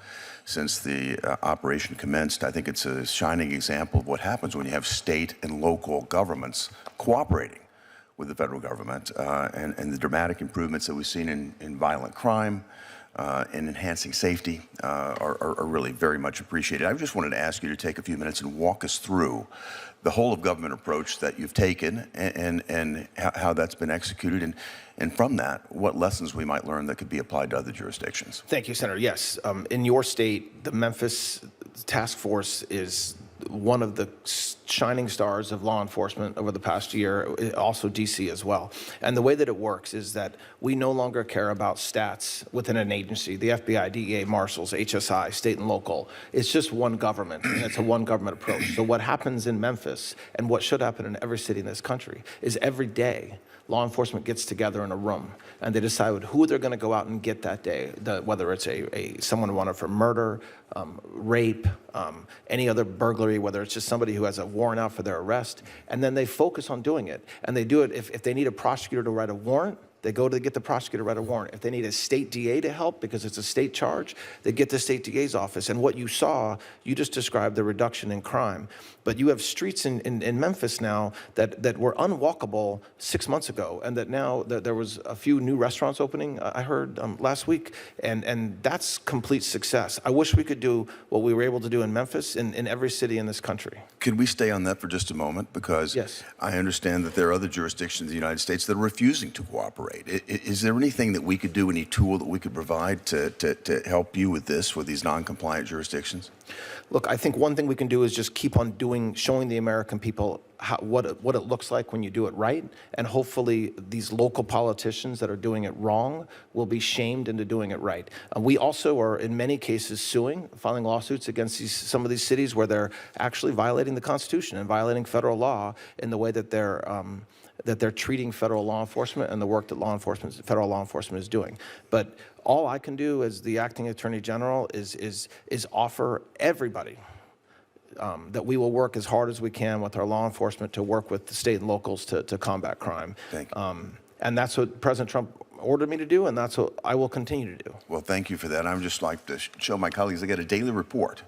since the operation commenced. I think it's a shining example of what happens when you have state and local governments cooperating with the federal government, and the dramatic improvements that we've seen in violent crime and enhancing safety are really very much appreciated. I just wanted to ask you to take a few minutes and walk us through the whole of government approach that you've taken and how that's been executed, and from that, what lessons we might learn that could be applied to other jurisdictions. Thank you, Senator. Yes, in your state, the Memphis Task Force is one of the shining stars of law enforcement over the past year, also DC as well. And the way that it works is that we no longer care about stats within an agency, the FBI, DEA, Marshals, HSI, state and local. It's just one government, and it's a one government approach. So what happens in Memphis, and what should happen in every city in this country, is every day law enforcement gets together in a room and they decide who they're going to go out and get that day, whether it's someone wanted for murder, rape, any other burglary, whether it's just somebody who has a warrant out for their arrest, and then they focus on doing it. And they do it if they need a prosecutor to write a warrant, they go to get the prosecutor to write a warrant. If they need a state DA to help because it's a state charge, they get the state DA's office. And what you saw, you just described the reduction in crime. But you have streets in Memphis now that were unwalkable 6 months ago, and that now there was a few new restaurants opening, I heard last week, and that's complete success. I wish we could do what we were able to do in Memphis in every city in this country. Could we stay on that for just a moment? Because yes. I understand that there are other jurisdictions in the United States that are refusing to cooperate. Is there anything that we could do, any tool that we could provide to help you with this, with these non-compliant jurisdictions? Look, I think one thing we can do is just keep on showing the American people what it looks like when you do it right, and hopefully these local politicians that are doing it wrong will be shamed into doing it right. We also are, in many cases, filing lawsuits against some of these cities where they're actually violating the Constitution and violating federal law in the way that they're treating federal law enforcement and the work that federal law enforcement is doing. But all I can do as the acting Attorney General is offer everybody that we will work as hard as we can with our law enforcement to work with the state and locals to combat crime. Thank you. And that's what President Trump ordered me to do, and that's what I will continue to do. Well, thank you for that. I would just like to show my colleagues, I get a daily report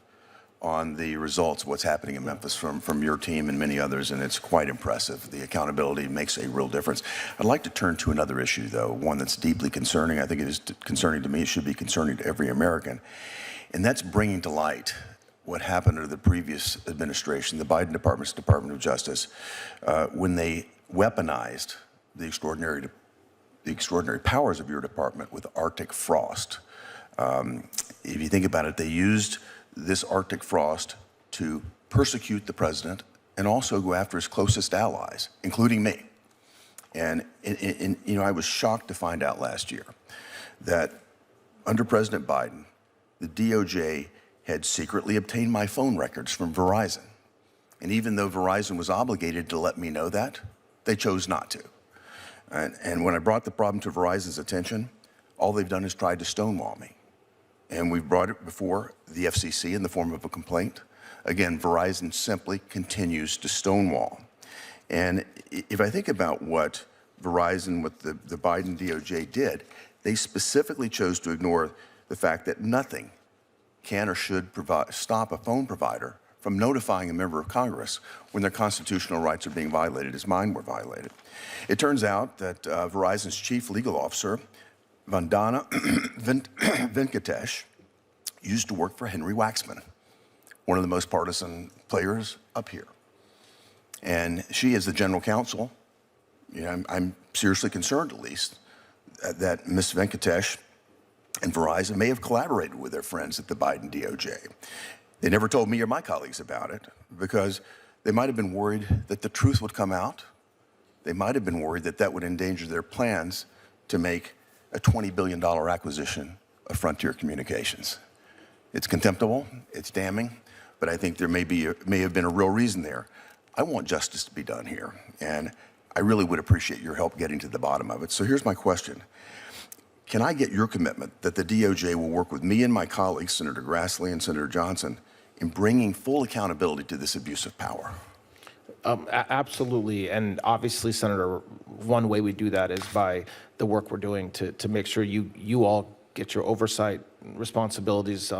on the results of what's happening in Memphis from your team and many others, and it's quite impressive. The accountability makes a real difference. I'd like to turn to another issue, though, one that's deeply concerning. I think it is concerning to me. It should be concerning to every American, and that's bringing to light what happened under the previous administration, the Biden Department of Justice, when they weaponized the extraordinary powers of your department with Arctic frost. If you think about it, they used this Arctic frost to persecute the president and also go after his closest allies, including me. And you know, I was shocked to find out last year that under President Biden, the DOJ had secretly obtained my phone records from Verizon. And even though Verizon was obligated to let me know that, they chose not to. And when I brought the problem to Verizon's attention, all they've done is tried to stonewall me. And we've brought it before the FCC in the form of a complaint. Again, Verizon simply continues to stonewall. And if I think about what Verizon with the Biden DOJ did, they specifically chose to ignore the fact that nothing can or should stop a phone provider from notifying a member of Congress when their constitutional rights are being violated, as mine were violated. It turns out that Verizon's chief legal officer, Vandana Venkatesh, used to work for Henry Waxman, one of the most partisan players up here. And she, as the general counsel, you know, I'm seriously concerned, at least, that Ms. Venkatesh and Verizon may have collaborated with their friends at the Biden DOJ. They never told me or my colleagues about it because they might have been worried that the truth would come out. They might have been worried that that would endanger their plans to make a $20 billion acquisition of Frontier Communications. It's contemptible, it's damning, but I think there may have been a real reason there. I want justice to be done here, and I really would appreciate your help getting to the bottom of it. So here's my question. Can I get your commitment that the DOJ will work with me and my colleagues, Senator Grassley and Senator Johnson, in bringing full accountability to this abuse of power? Absolutely, and obviously, Senator, one way we do that is by the work we're doing to make sure you all get your oversight responsibilities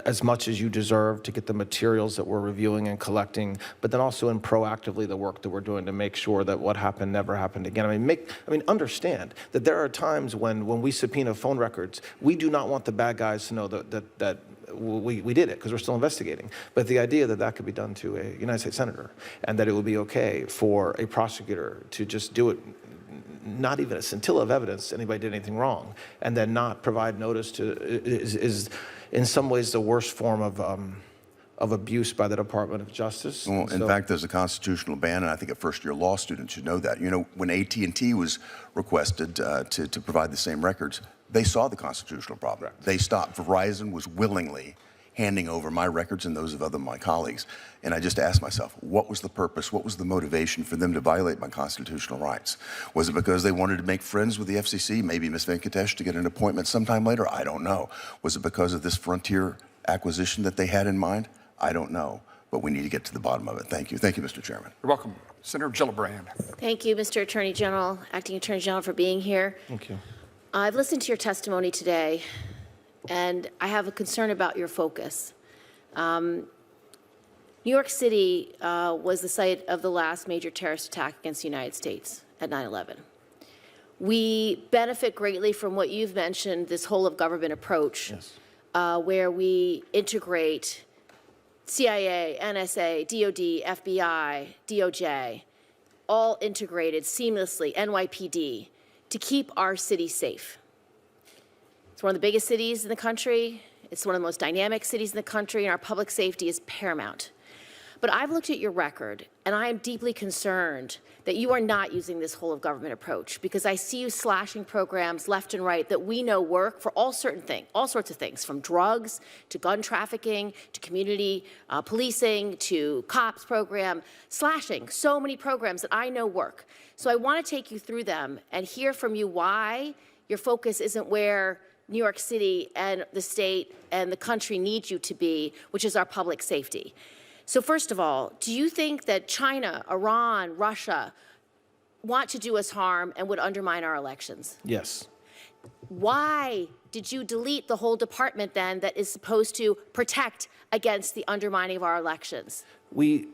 as much as you deserve, to get the materials that we're reviewing and collecting, but then also in proactively the work that we're doing to make sure that what happened never happened again. I mean, understand that there are times when we subpoena phone records, we do not want the bad guys to know that we did it, because we're still investigating. But the idea that that could be done to a United States senator, and that it would be okay for a prosecutor to just do it, not even a scintilla of evidence anybody did anything wrong, and then not provide notice to, is in some ways the worst form of abuse by the Department of Justice. Well, in fact, there's a constitutional ban, and I think a first-year law student should know that. You know, when AT&T was requested to provide the same records, they saw the constitutional problem. Right. They stopped. Verizon was willingly handing over my records and those of other my colleagues. And I just asked myself, what was the purpose? What was the motivation for them to violate my constitutional rights? Was it because they wanted to make friends with the FCC, maybe Ms. Venkatesh, to get an appointment sometime later? I don't know. Was it because of this frontier acquisition that they had in mind? I don't know. But we need to get to the bottom of it. Thank you. Thank you, Mr. Chairman. You're welcome. Senator Gillibrand. Thank you, Mr. Attorney General, Acting Attorney General, for being here. Thank you. I've listened to your testimony today, and I have a concern about your focus. New York City was the site of the last major terrorist attack against the United States at 9/11. We benefit greatly from what you've mentioned, this whole of government approach, Yes. where we integrate CIA, NSA, DOD, FBI, DOJ, all integrated seamlessly, NYPD, to keep our city safe. It's one of the biggest cities in the country. It's one of the most dynamic cities in the country, and our public safety is paramount. But I've looked at your record, and I am deeply concerned that you are not using this whole of government approach, because I see you slashing programs left and right that we know work for all sorts of things, from drugs to gun trafficking to community policing to cops program, slashing so many programs that I know work. So I want to take you through them and hear from you why your focus isn't where New York City and the state and the country need you to be, which is our public safety. So first of all, do you think that China, Iran, Russia want to do us harm and would undermine our elections? Yes. Why did you delete the whole department then that is supposed to protect against the undermining of our elections? We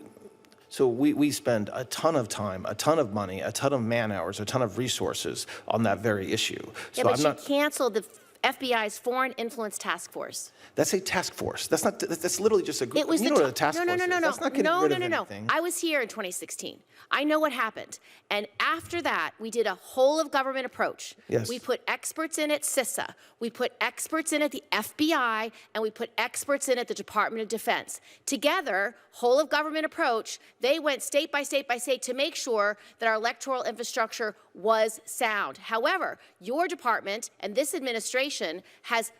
spend a ton of time, a ton of money, a ton of man hours, a ton of resources on that very issue. Yeah, but you canceled the FBI's Foreign Influence Task Force. That's a task force. That's not. That's literally just a group. It was you know what a task force is. No. That's not getting rid of anything. I was here in 2016. I know what happened. And after that, we did a whole of government approach. Yes. We put experts in at CISA. We put experts in at the FBI, and we put experts in at the Department of Defense. Together, whole of government approach, they went state by state by state to make sure that our electoral infrastructure was sound. However, your department and this administration has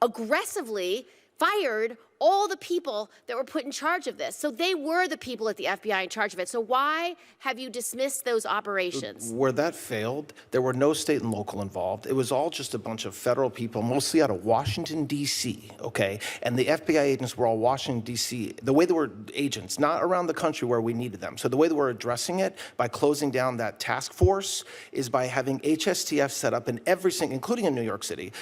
aggressively fired all the people that were put in charge of this. So they were the people at the FBI in charge of it. So why have you dismissed those operations? Where that failed, there were no state and local involved. It was all just a bunch of federal people, mostly out of Washington, D.C., okay? And the FBI agents were all Washington, D.C. The way they were agents, not around the country where we needed them. So the way that we're addressing it by closing down that task force is by having HSTF set up in every single, including in New York City,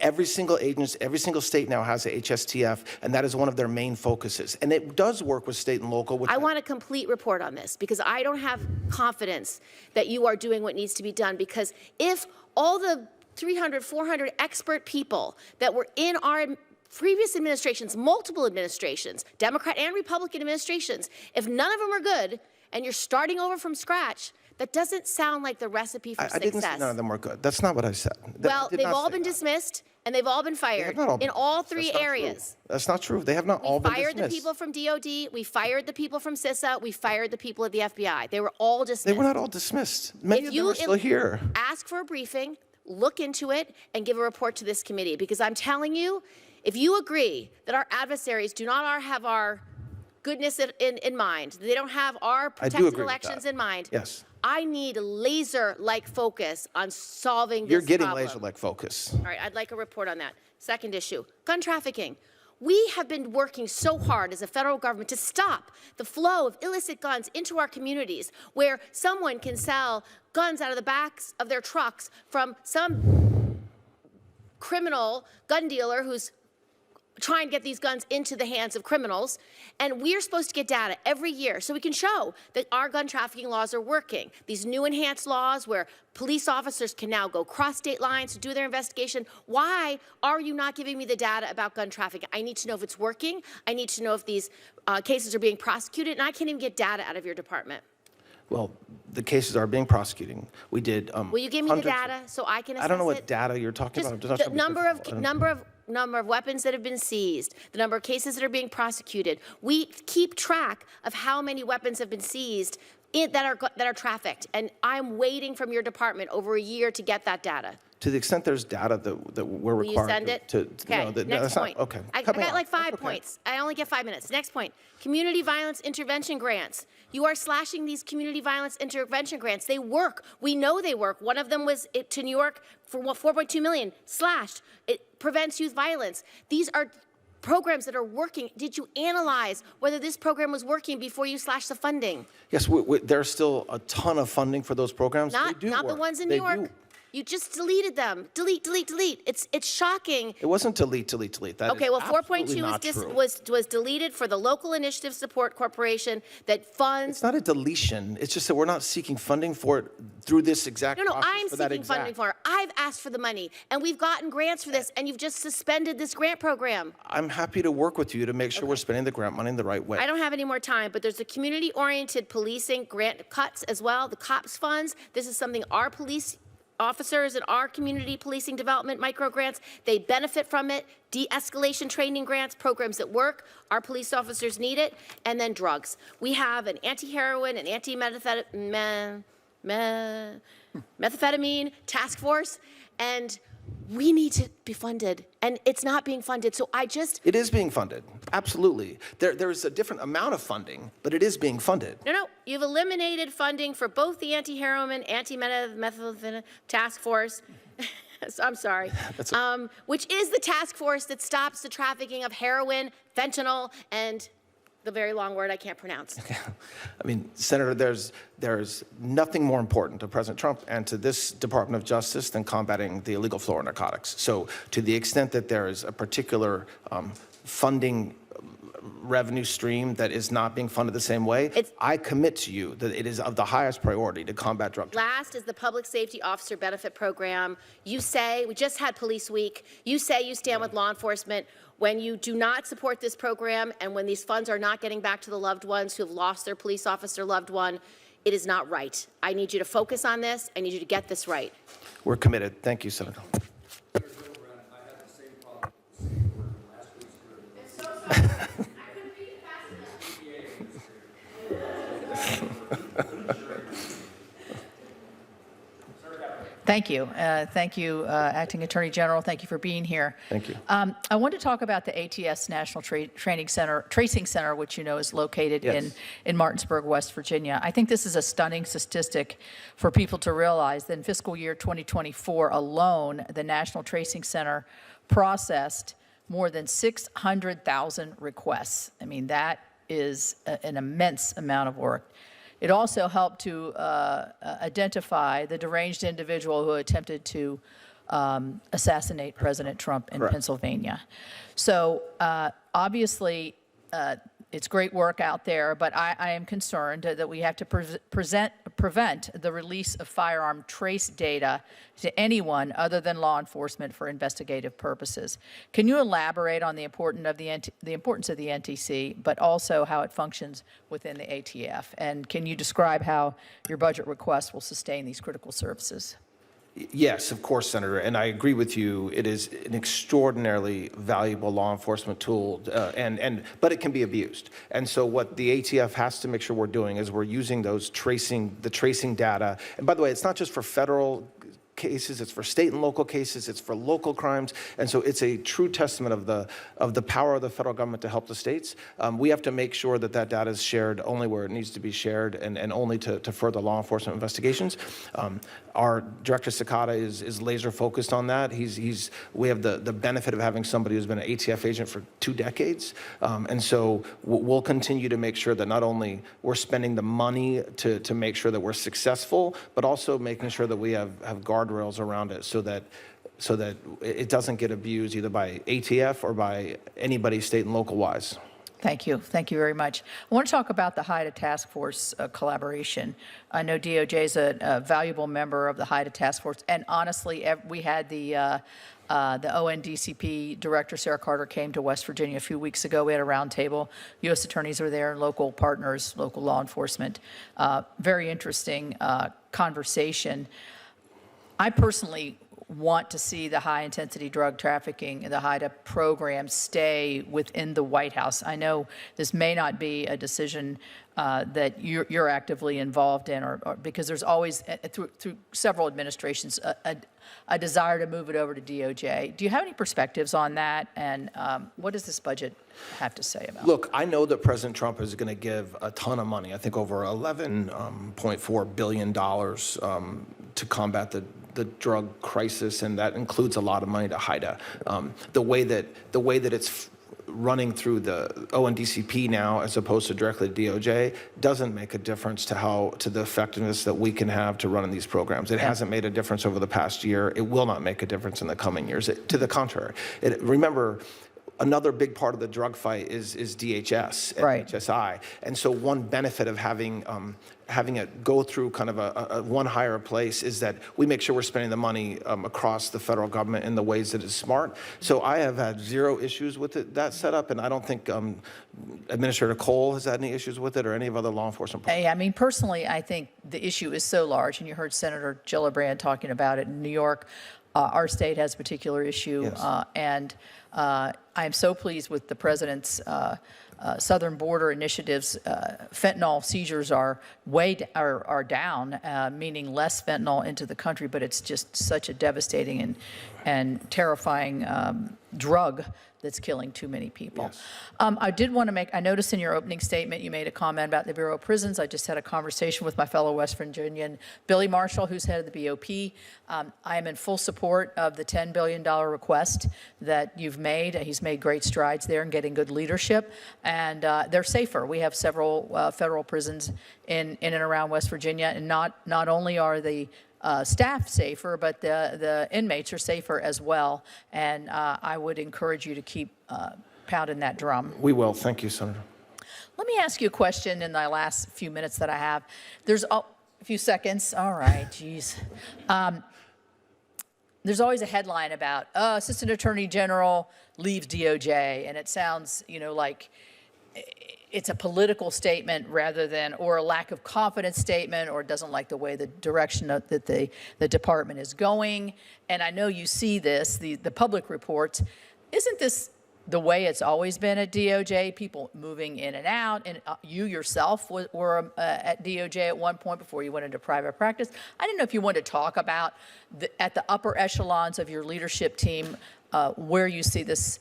every single agency, every single state now has a HSTF, and that is one of their main focuses. And it does work with state and local. I want a complete report on this, because I don't have confidence that you are doing what needs to be done, because if all the 300, 400 expert people that were in our previous administrations, multiple administrations, Democrat and Republican administrations, if none of them are good and you're starting over from scratch, that doesn't sound like the recipe for success. I didn't say none of them were good. That's not what I said. Well, they've all been dismissed, and they've all been fired in all three areas. That's not true. They have not all been dismissed. We fired the people from DOD, we fired the people from CISA, we fired the people at the FBI. They were all dismissed. They were not all dismissed. Many of them are still here. Ask for a briefing, look into it, and give a report to this committee, because I'm telling you, if you agree that our adversaries do not have our goodness in mind. They don't have our I do protected agree with elections that. in mind. Yes. I need laser-like focus on solving this You're getting problem. laser-like focus. All right, I'd like a report on that. Second issue, gun trafficking. We have been working so hard as a federal government to stop the flow of illicit guns into our communities, where someone can sell guns out of the backs of their trucks from some criminal gun dealer who's trying to get these guns into the hands of criminals. And we're supposed to get data every year so we can show that our gun trafficking laws are working. These new enhanced laws where police officers can now go cross state lines to do their investigation. Why are you not giving me the data about gun trafficking? I need to know if it's working. I need to know if these cases are being prosecuted, and I can't even get data out of your department. Well, the cases are being prosecuted. We did. Will you give me the data so I can assess it? I don't know what data you're talking Just about. I'm just the not trying to be difficult. number of weapons that have been seized, the number of cases that are being prosecuted. We keep track of how many weapons have been seized that are trafficked, and I'm waiting from your department over a year to get that data. To the extent there's data that we're Will you required send it? no, Okay, no, next that's not- point. okay. I Cut me got off. like 5 Okay. points. I only get 5 minutes. Next point, community violence intervention grants. You are slashing these community violence intervention grants. They work. We know they work. One of them was to New York for 4.2 million, slashed. It prevents youth violence. These are programs that are working. Did you analyze whether this program was working before you slashed the funding? Yes, there's still a ton of funding for those programs. They do Not the work. ones in They New York. do. You just deleted them. Delete, delete, delete. It's shocking. It wasn't delete. That Okay, is well, absolutely 4.2 not true. was deleted for the Local Initiative Support Corporation that funds. It's not a deletion. It's just that we're not seeking funding for it through this exact No, process I'm for that seeking funding exact. for it. I've asked for the money, and we've gotten grants for this, and you've just suspended this grant program. I'm happy to work with you to make sure we're spending the grant money in the right way. I don't have any more time, but there's a community-oriented policing grant cuts as well, the COPS funds. This is something our police officers and our community policing development micro grants, they benefit from it. De-escalation training grants, programs that work. Our police officers need it. And then drugs. We have an anti-heroin and anti-methamphetamine task force, and we need to be funded, and it's not being funded. So It is being funded, absolutely. There's a different amount of funding, but it is being funded. No, you've eliminated funding for both the anti-heroin, anti-methamphetamine task force. I'm sorry, which is the task force that stops the trafficking of heroin, fentanyl, and the very long word I can't pronounce. I mean, Senator, there's nothing more important to President Trump and to this Department of Justice than combating the illegal flow of narcotics. So to the extent that there is a particular funding revenue stream that is not being funded the same way, I commit to you that it is of the highest priority to combat drug trafficking. Last is the Public Safety Officer Benefit Program. You say, we just had Police Week, you say you stand with law enforcement. When you do not support this program and when these funds are not getting back to the loved ones who have lost their police officer loved one, it is not right. I need you to focus on this. I need you to get this right. We're committed. Thank you, Senator. Thank you. Thank you, Acting Attorney General. Thank you for being here. Thank you. I want to talk about the ATS National Tracing Center, which you know is located Yes. in Martinsburg, West Virginia. I think this is a stunning statistic for people to realize that in fiscal year 2024 alone, the National Tracing Center processed more than 600,000 requests. I mean, that is an immense amount of work. It also helped to identify the deranged individual who attempted to assassinate President Trump in Correct. Pennsylvania. So obviously, it's great work out there, but I am concerned that we have to prevent the release of firearm trace data to anyone other than law enforcement for investigative purposes. Can you elaborate on the importance of the NTC, but also how it functions within the ATF? And can you describe how your budget request will sustain these critical services? Yes, of course, Senator, and I agree with you. It is an extraordinarily valuable law enforcement tool, but it can be abused. And so what the ATF has to make sure we're doing is we're using the tracing data. And by the way, it's not just for federal cases, it's for state and local cases, it's for local crimes. And so it's a true testament of the power of the federal government to help the states. We have to make sure that that data is shared only where it needs to be shared and only to further law enforcement investigations. Our Director Cicada is laser focused on that. We have the benefit of having somebody who's been an ATF agent for 2 decades. And so we'll continue to make sure that not only we're spending the money to make sure that we're successful, but also making sure that we have guardrails around it so that it doesn't get abused either by ATF or by anybody state and local wise. Thank you. Thank you very much. I want to talk about the HIDTA task force collaboration. I know DOJ is a valuable member of the HIDTA task force, and honestly, we had the ONDCP director, Sarah Carter, came to West Virginia a few weeks ago. We had a roundtable. U.S. attorneys were there, local partners, local law enforcement. Very interesting conversation. I personally want to see the high-intensity drug trafficking, the HIDTA program, stay within the White House. I know this may not be a decision that you're actively involved in, or because there's always, through several administrations, a desire to move it over to DOJ. Do you have any perspectives on that, and what does this budget have to say about it? Look, I know that President Trump is going to give a ton of money, I think over $11.4 billion to combat the drug crisis, and that includes a lot of money to HIDTA. The way that it's running through the ONDCP now as opposed to directly to DOJ doesn't make a difference to the effectiveness that we can have to run in these programs. It hasn't made a difference over the past year. It will not make a difference in the coming years. To the contrary. Remember, another big part of the drug fight is DHS and right. HSI. And so one benefit of having it go through kind of a one higher place is that we make sure we're spending the money across the federal government in the ways that is smart. So I have had zero issues with that setup, and I don't think Administrator Cole has had any issues with it or any of other law enforcement. Hey, I mean, personally, I think the issue is so large, and you heard Senator Gillibrand talking about it in New York. Our state has a particular issue, yes. And I am so pleased with the president's southern border initiatives. Fentanyl seizures are down, meaning less fentanyl into the country, but it's just such a devastating and terrifying drug that's killing too many people. Yes. I did want to I noticed in your opening statement you made a comment about the Bureau of Prisons. I just had a conversation with my fellow West Virginian, Billy Marshall, who's head of the BOP. I am in full support of the $10 billion request that you've made. He's made great strides there in getting good leadership, and they're safer. We have several federal prisons in and around West Virginia, and not only are the staff safer, but the inmates are safer as well. And I would encourage you to keep pounding that drum. We will. Thank you, Senator. Let me ask you a question in the last few minutes that I have. There's a few seconds. All right, geez. There's always a headline about Assistant Attorney General leaves DOJ, and it sounds, like it's a political statement rather than, or a lack of confidence statement, or doesn't like the way the direction that the department is going. And I know you see this, the public reports. Isn't this the way it's always been at DOJ, people moving in and out? And you yourself were at DOJ at one point before you went into private practice. I didn't know if you wanted to talk about, at the upper echelons of your leadership team, where you see this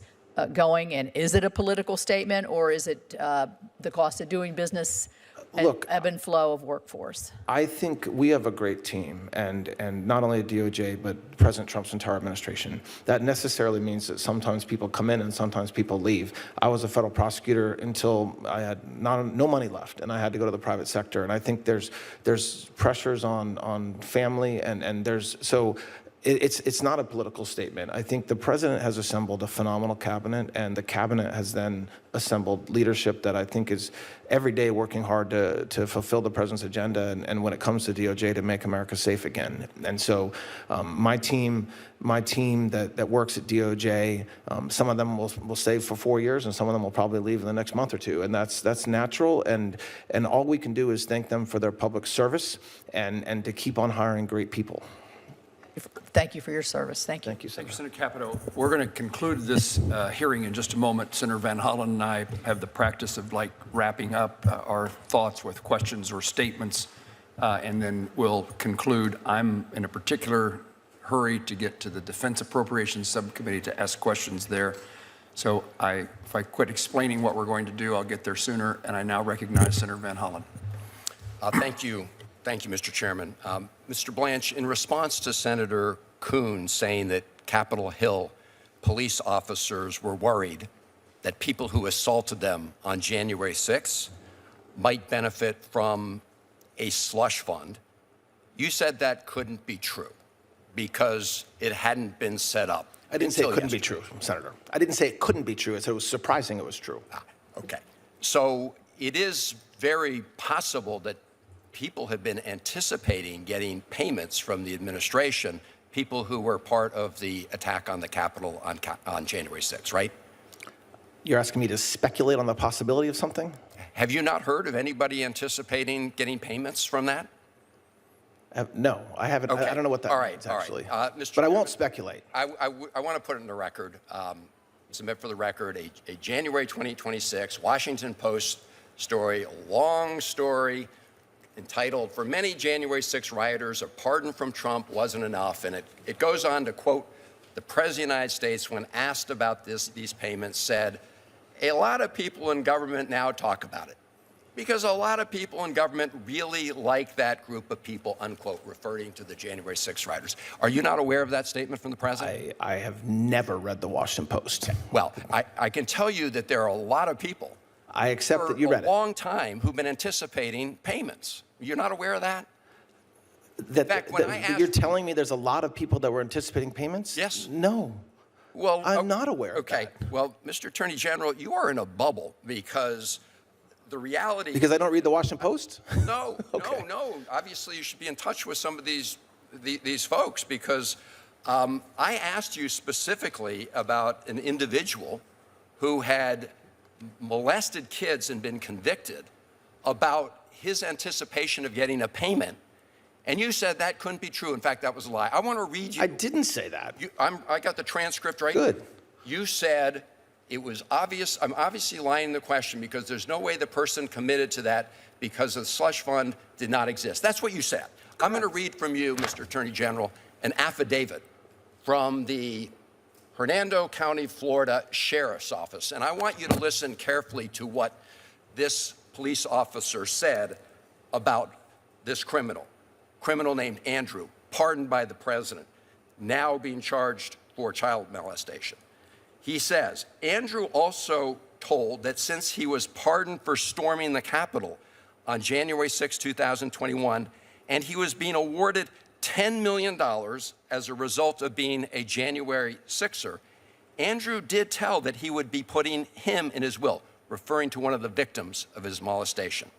going, and is it a political statement, or is it the cost of doing business and Look, ebb and flow of workforce? I think we have a great team, and not only at DOJ, but President Trump's entire administration. That necessarily means that sometimes people come in and sometimes people leave. I was a federal prosecutor until I had no money left, and I had to go to the private sector. And I think there's pressures on family, and so. It's not a political statement. I think the president has assembled a phenomenal cabinet, and the cabinet has then assembled leadership that I think is every day working hard to fulfill the president's agenda, and when it comes to DOJ, to make America safe again. And so my team that works at DOJ, some of them will stay for 4 years, and some of them will probably leave in the next month or two, and that's natural. And all we can do is thank them for their public service and to keep on hiring great people. Thank you for your service. Thank you. Thank you, Senator. Senator Capito, we're going to conclude this hearing in just a moment. Senator Van Hollen and I have the practice of wrapping up our thoughts with questions or statements, and then we'll conclude. I'm in a particular hurry to get to the Defense Appropriations Subcommittee to ask questions there. So if I quit explaining what we're going to do, I'll get there sooner. And I now recognize Senator Van Hollen. Thank you. Thank you, Mr. Chairman. Mr. Blanche, in response to Senator Coons saying that Capitol Hill police officers were worried that people who assaulted them on January 6th might benefit from a slush fund, you said that couldn't be true because it hadn't been set up. I didn't say it couldn't be true, Senator. I didn't say it couldn't be true. I said it was surprising it was true. Okay. So it is very possible that people have been anticipating getting payments from the administration, people who were part of the attack on the Capitol on January 6th, right? You're asking me to speculate on the possibility of something? Have you not heard of anybody anticipating getting payments from that? No, I haven't. Okay. I don't know what that All right, means, all right. actually. Mr. But I Chairman, won't speculate. I want to put it in the record, submit for the record, a January 2026 Washington Post story, a long story entitled, "For Many January 6 Rioters, a Pardon from Trump Wasn't Enough." And it goes on to quote, the President of the United States, when asked about these payments, said, "A lot of people in government now talk about it because a lot of people in government really like that group of people," unquote, referring to the January 6 rioters. Are you not aware of that statement from the President? I have never read the Washington Post. Well, I can tell you that there are a lot of people I accept for that you read a it. long time who've been anticipating payments. You're not aware of that? That, when that- I that you're asked- telling me there's a lot of people that were anticipating payments? Yes. No. Well, I'm not aware of okay. that. Well, Mr. Attorney General, you are in a bubble because the reality. Because I don't read the Washington Post? No, Okay. no. Obviously, you should be in touch with some of these folks because I asked you specifically about an individual who had molested kids and been convicted about his anticipation of getting a payment. And you said that couldn't be true. In fact, that was a lie. I want to read you. I didn't say that. I got the transcript right. Good. You said it was obvious. I'm obviously lying in the question because there's no way the person committed to that because the slush fund did not exist. That's what you said. I'm going to read from you, Mr. Attorney General, an affidavit from the Hernando County, Florida Sheriff's Office. And I want you to listen carefully to what this police officer said about this criminal named Andrew, pardoned by the president, now being charged for child molestation. He says, Andrew also told that since he was pardoned for storming the Capitol on January 6, 2021, and he was being awarded $10 million as a result of being a January 6er, Andrew did tell that he would be putting him in his will, referring to one of the victims of his molestation.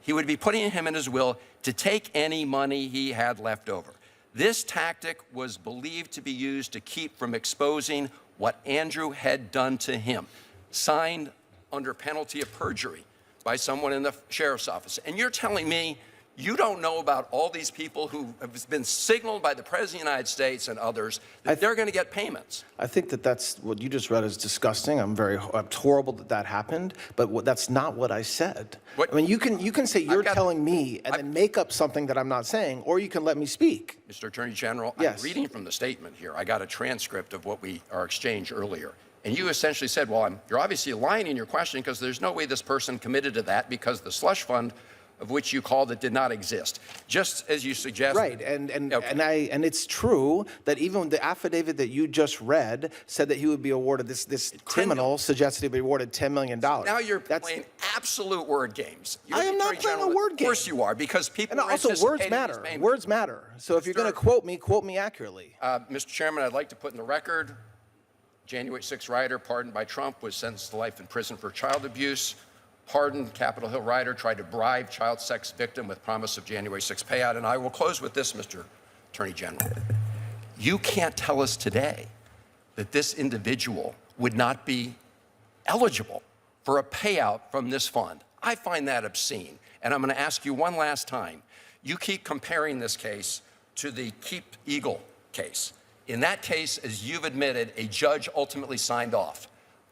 He would be putting him in his will to take any money he had left over. This tactic was believed to be used to keep from exposing what Andrew had done to him, signed under penalty of perjury by someone in the sheriff's office. And you're telling me you don't know about all these people who have been signaled by the President of the United States and others that they're going to get payments. I think that that's what you just read is disgusting. It's horrible that that happened, but that's not what I said. What? I mean, you can say you're telling me and then make up something that I'm not saying, or you can let me speak. Mr. Attorney General, Yes. I'm reading from the statement here. I got a transcript of what our exchange earlier. And you essentially said, well, you're obviously lying in your question because there's no way this person committed to that because the slush fund of which you called it did not exist. Just as you suggested. Right, and Okay. it's true that even the affidavit that you just read said that he would be awarded this criminal suggested he'd be awarded $10 million. Now you're playing absolute word games. You're I am the not Attorney playing a General. word game. Of course you are, because people And are also, words anticipating matter. these payments. Words matter. So if you're going to quote me accurately. Mr. Chairman, I'd like to put in the record, January 6 rioter pardoned by Trump was sentenced to life in prison for child abuse. Pardoned Capitol Hill rioter tried to bribe child sex victim with promise of January 6 payout. And I will close with this, Mr. Attorney General. You can't tell us today that this individual would not be eligible for a payout from this fund. I find that obscene. And I'm going to ask you one last time. You keep comparing this case to the Keep Eagle case. In that case, as you've admitted, a judge ultimately signed off.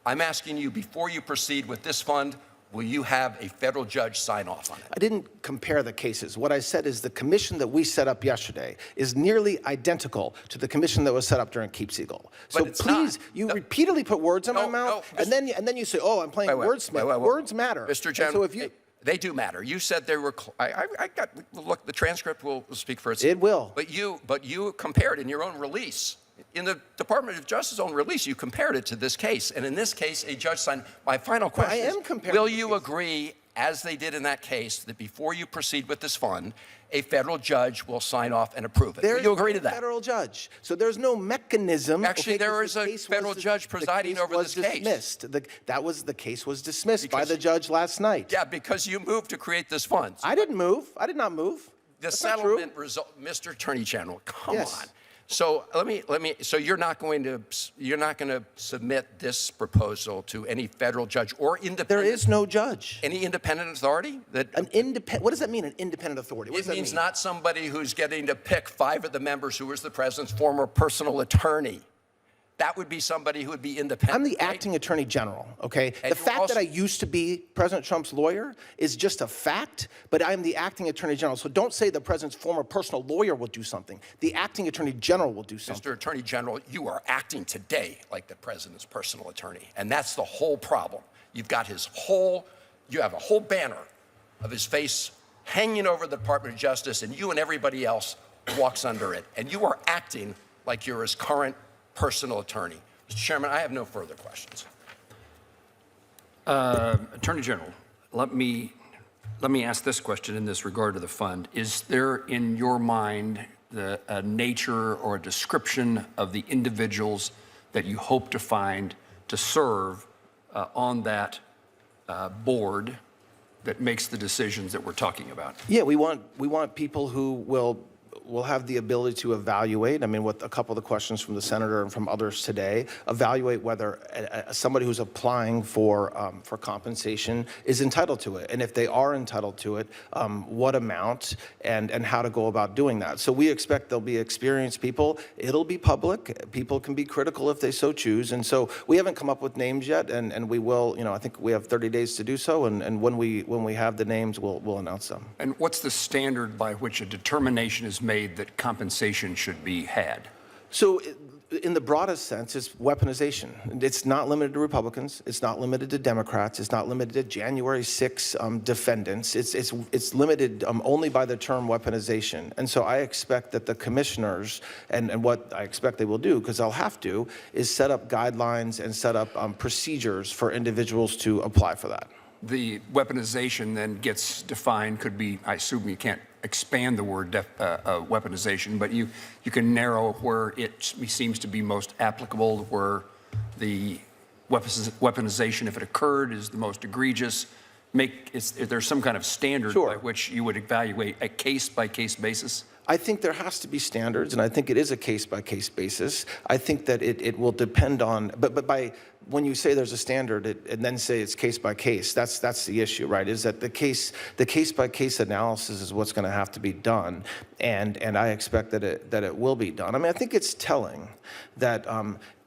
I'm asking you, before you proceed with this fund, will you have a federal judge sign off on it? I didn't compare the cases. What I said is the commission that we set up yesterday is nearly identical to the commission that was set up during Keep Siegel. So it's please, not. you No. repeatedly put words in my No, mouth, no, and then you say, oh, I'm playing wordsmith. Words matter. Mr. And General, so if you, they do matter. You said they were, I got, look, the transcript will speak for itself. It will. But you compared in your own release, in the Department of Justice's own release, you compared it to this case. And in this case, a judge signed. My final question I am is, comparing will the you cases. agree, as they did in that case, that before you proceed with this fund, a federal judge will sign off and approve it? Will you agree to no that? federal judge. So there's no mechanism. Actually, there 'cause is the a case federal was judge presiding over was this case. dismissed. The case was dismissed by Because- the judge last night. Yeah, because you moved to create this fund. I didn't move. I did not move. The That's not true. settlement result, Mr. Attorney General, come Yes. on. So so you're not going to submit this proposal to any federal judge or independent? There is no judge. Any independent authority? What does that mean, an independent authority? What does It that means mean? not somebody who's getting to pick 5 of the members who was the president's former personal attorney. That would be somebody who would be independent. I'm the right? acting attorney general, okay? And The you fact also- that I used to be President Trump's lawyer is just a fact, but I'm the acting attorney general. So don't say the president's former personal lawyer will do something. The acting attorney general will do something. Mr. Attorney General, you are acting today like the president's personal attorney, and that's the whole problem. You have a whole banner of his face hanging over the Department of Justice, and you and everybody else walks under it, and you are acting like you're his current personal attorney. Mr. Chairman, I have no further questions. Attorney General, let me ask this question in this regard to the fund. Is there in your mind a nature or a description of the individuals that you hope to find to serve on that board that makes the decisions that we're talking about? Yeah, we want people who will have the ability to evaluate. I mean, with a couple of the questions from the senator and from others today, evaluate whether somebody who's applying for compensation is entitled to it, and if they are entitled to it, what amount and how to go about doing that. So we expect there'll be experienced people. It'll be public. People can be critical if they so choose, and so we haven't come up with names yet, and we will. I think we have 30 days to do so, and when we have the names, we'll announce them. And what's the standard by which a determination is made that compensation should be had? So in the broadest sense, it's weaponization. It's not limited to Republicans. It's not limited to Democrats. It's not limited to January 6 defendants. It's limited only by the term weaponization. And so I expect that the commissioners, and what I expect they will do, because they'll have to, is set up guidelines and set up procedures for individuals to apply for that. The weaponization then gets defined, could be, I assume you can't expand the word weaponization, but you can narrow where it seems to be most applicable, where the weaponization, if it occurred, is the most egregious. Is there some kind of standard by which you would evaluate a case-by-case basis? I think there has to be standards, and I think it is a case-by-case basis. I think that it will depend on, but when you say there's a standard and then say it's case-by-case, that's the issue, right? Is that the case-by-case analysis is what's going to have to be done, and I expect that it will be done. I mean, I think it's telling that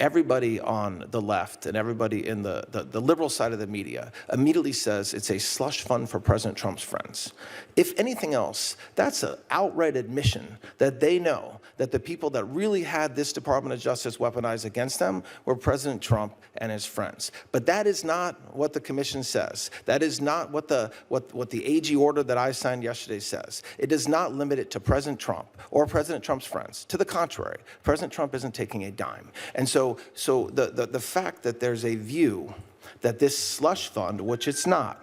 everybody on the left and everybody in the liberal side of the media immediately says it's a slush fund for President Trump's friends. If anything else, that's an outright admission that they know that the people that really had this Department of Justice weaponized against them were President Trump and his friends. But that is not what the commission says. That is not what the AG order that I signed yesterday says. It does not limit it to President Trump or President Trump's friends. To the contrary, President Trump isn't taking a dime. And so the fact that there's a view that this slush fund, which it's not,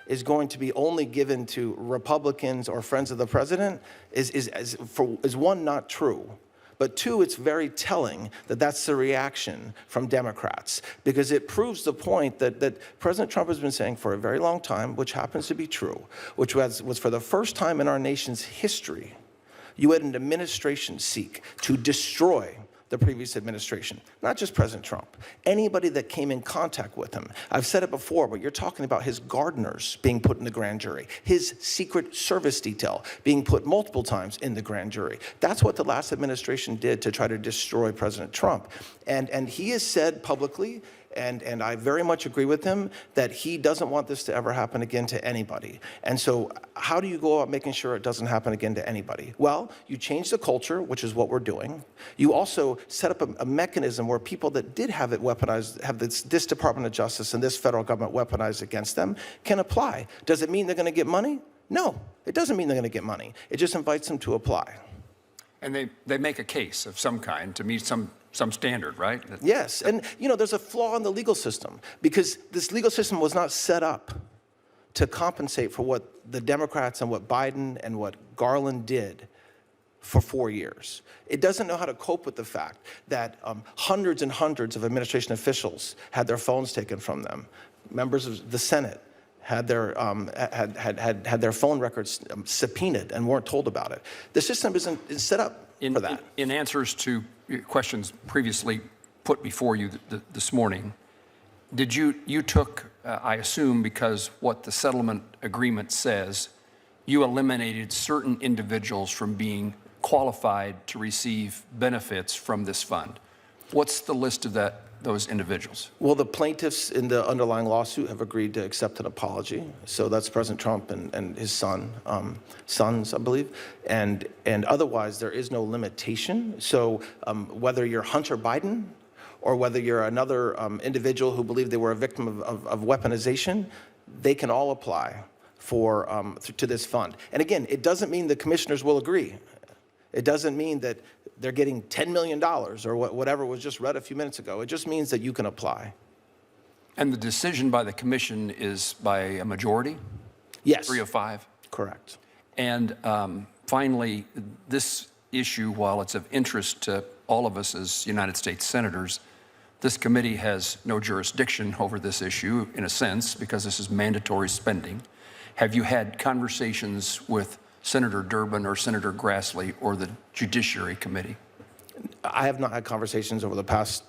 is going to be only given to Republicans or friends of the president is one, not true. But two, it's very telling that that's the reaction from Democrats, because it proves the point that President Trump has been saying for a very long time, which happens to be true, which was for the first time in our nation's history, you had an administration seek to destroy the previous administration, not just President Trump, anybody that came in contact with him. I've said it before, but you're talking about his gardeners being put in the grand jury, his Secret Service detail being put multiple times in the grand jury. That's what the last administration did to try to destroy President Trump. And he has said publicly, And I very much agree with him that he doesn't want this to ever happen again to anybody. And so how do you go about making sure it doesn't happen again to anybody? Well, you change the culture, which is what we're doing. You also set up a mechanism where people that did have it weaponized, have this Department of Justice and this federal government weaponized against them, can apply. Does it mean they're going to get money? No, it doesn't mean they're going to get money. It just invites them to apply. And they make a case of some kind to meet some standard, right? Yes, and there's a flaw in the legal system because this legal system was not set up to compensate for what the Democrats and what Biden and what Garland did for 4 years. It doesn't know how to cope with the fact that hundreds and hundreds of administration officials had their phones taken from them. Members of the Senate had their had their phone records subpoenaed and weren't told about it. The system isn't set up for that. In answers to questions previously put before you this morning, you took, I assume, because what the settlement agreement says, you eliminated certain individuals from being qualified to receive benefits from this fund. What's the list of those individuals? Well, the plaintiffs in the underlying lawsuit have agreed to accept an apology. So that's President Trump and his sons, I believe. And otherwise, there is no limitation. So whether you're Hunter Biden or whether you're another individual who believed they were a victim of weaponization, they can all apply to this fund. And again, it doesn't mean the commissioners will agree. It doesn't mean that they're getting $10 million or whatever was just read a few minutes ago. It just means that you can apply. And the decision by the commission is by a majority? Yes. 3 of 5? Correct. And finally, this issue, while it's of interest to all of us as United States senators, this committee has no jurisdiction over this issue, in a sense, because this is mandatory spending. Have you had conversations with Senator Durbin or Senator Grassley or the Judiciary Committee? I have not had conversations over the past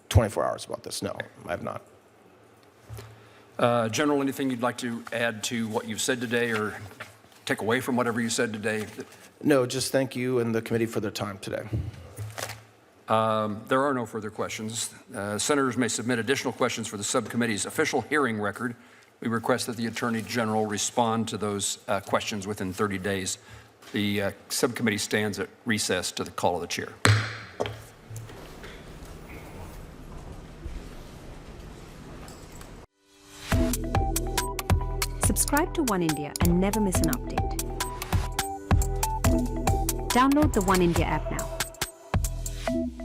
24 hours about this. No, I have not. General, anything you'd like to add to what you've said today or take away from whatever you said today? No, just thank you and the committee for their time today. There are no further questions. Senators may submit additional questions for the subcommittee's official hearing record. We request that the Attorney General respond to those questions within 30 days. The subcommittee stands at recess to the call of the chair. Subscribe to One India and never miss an update. Download the One India app now.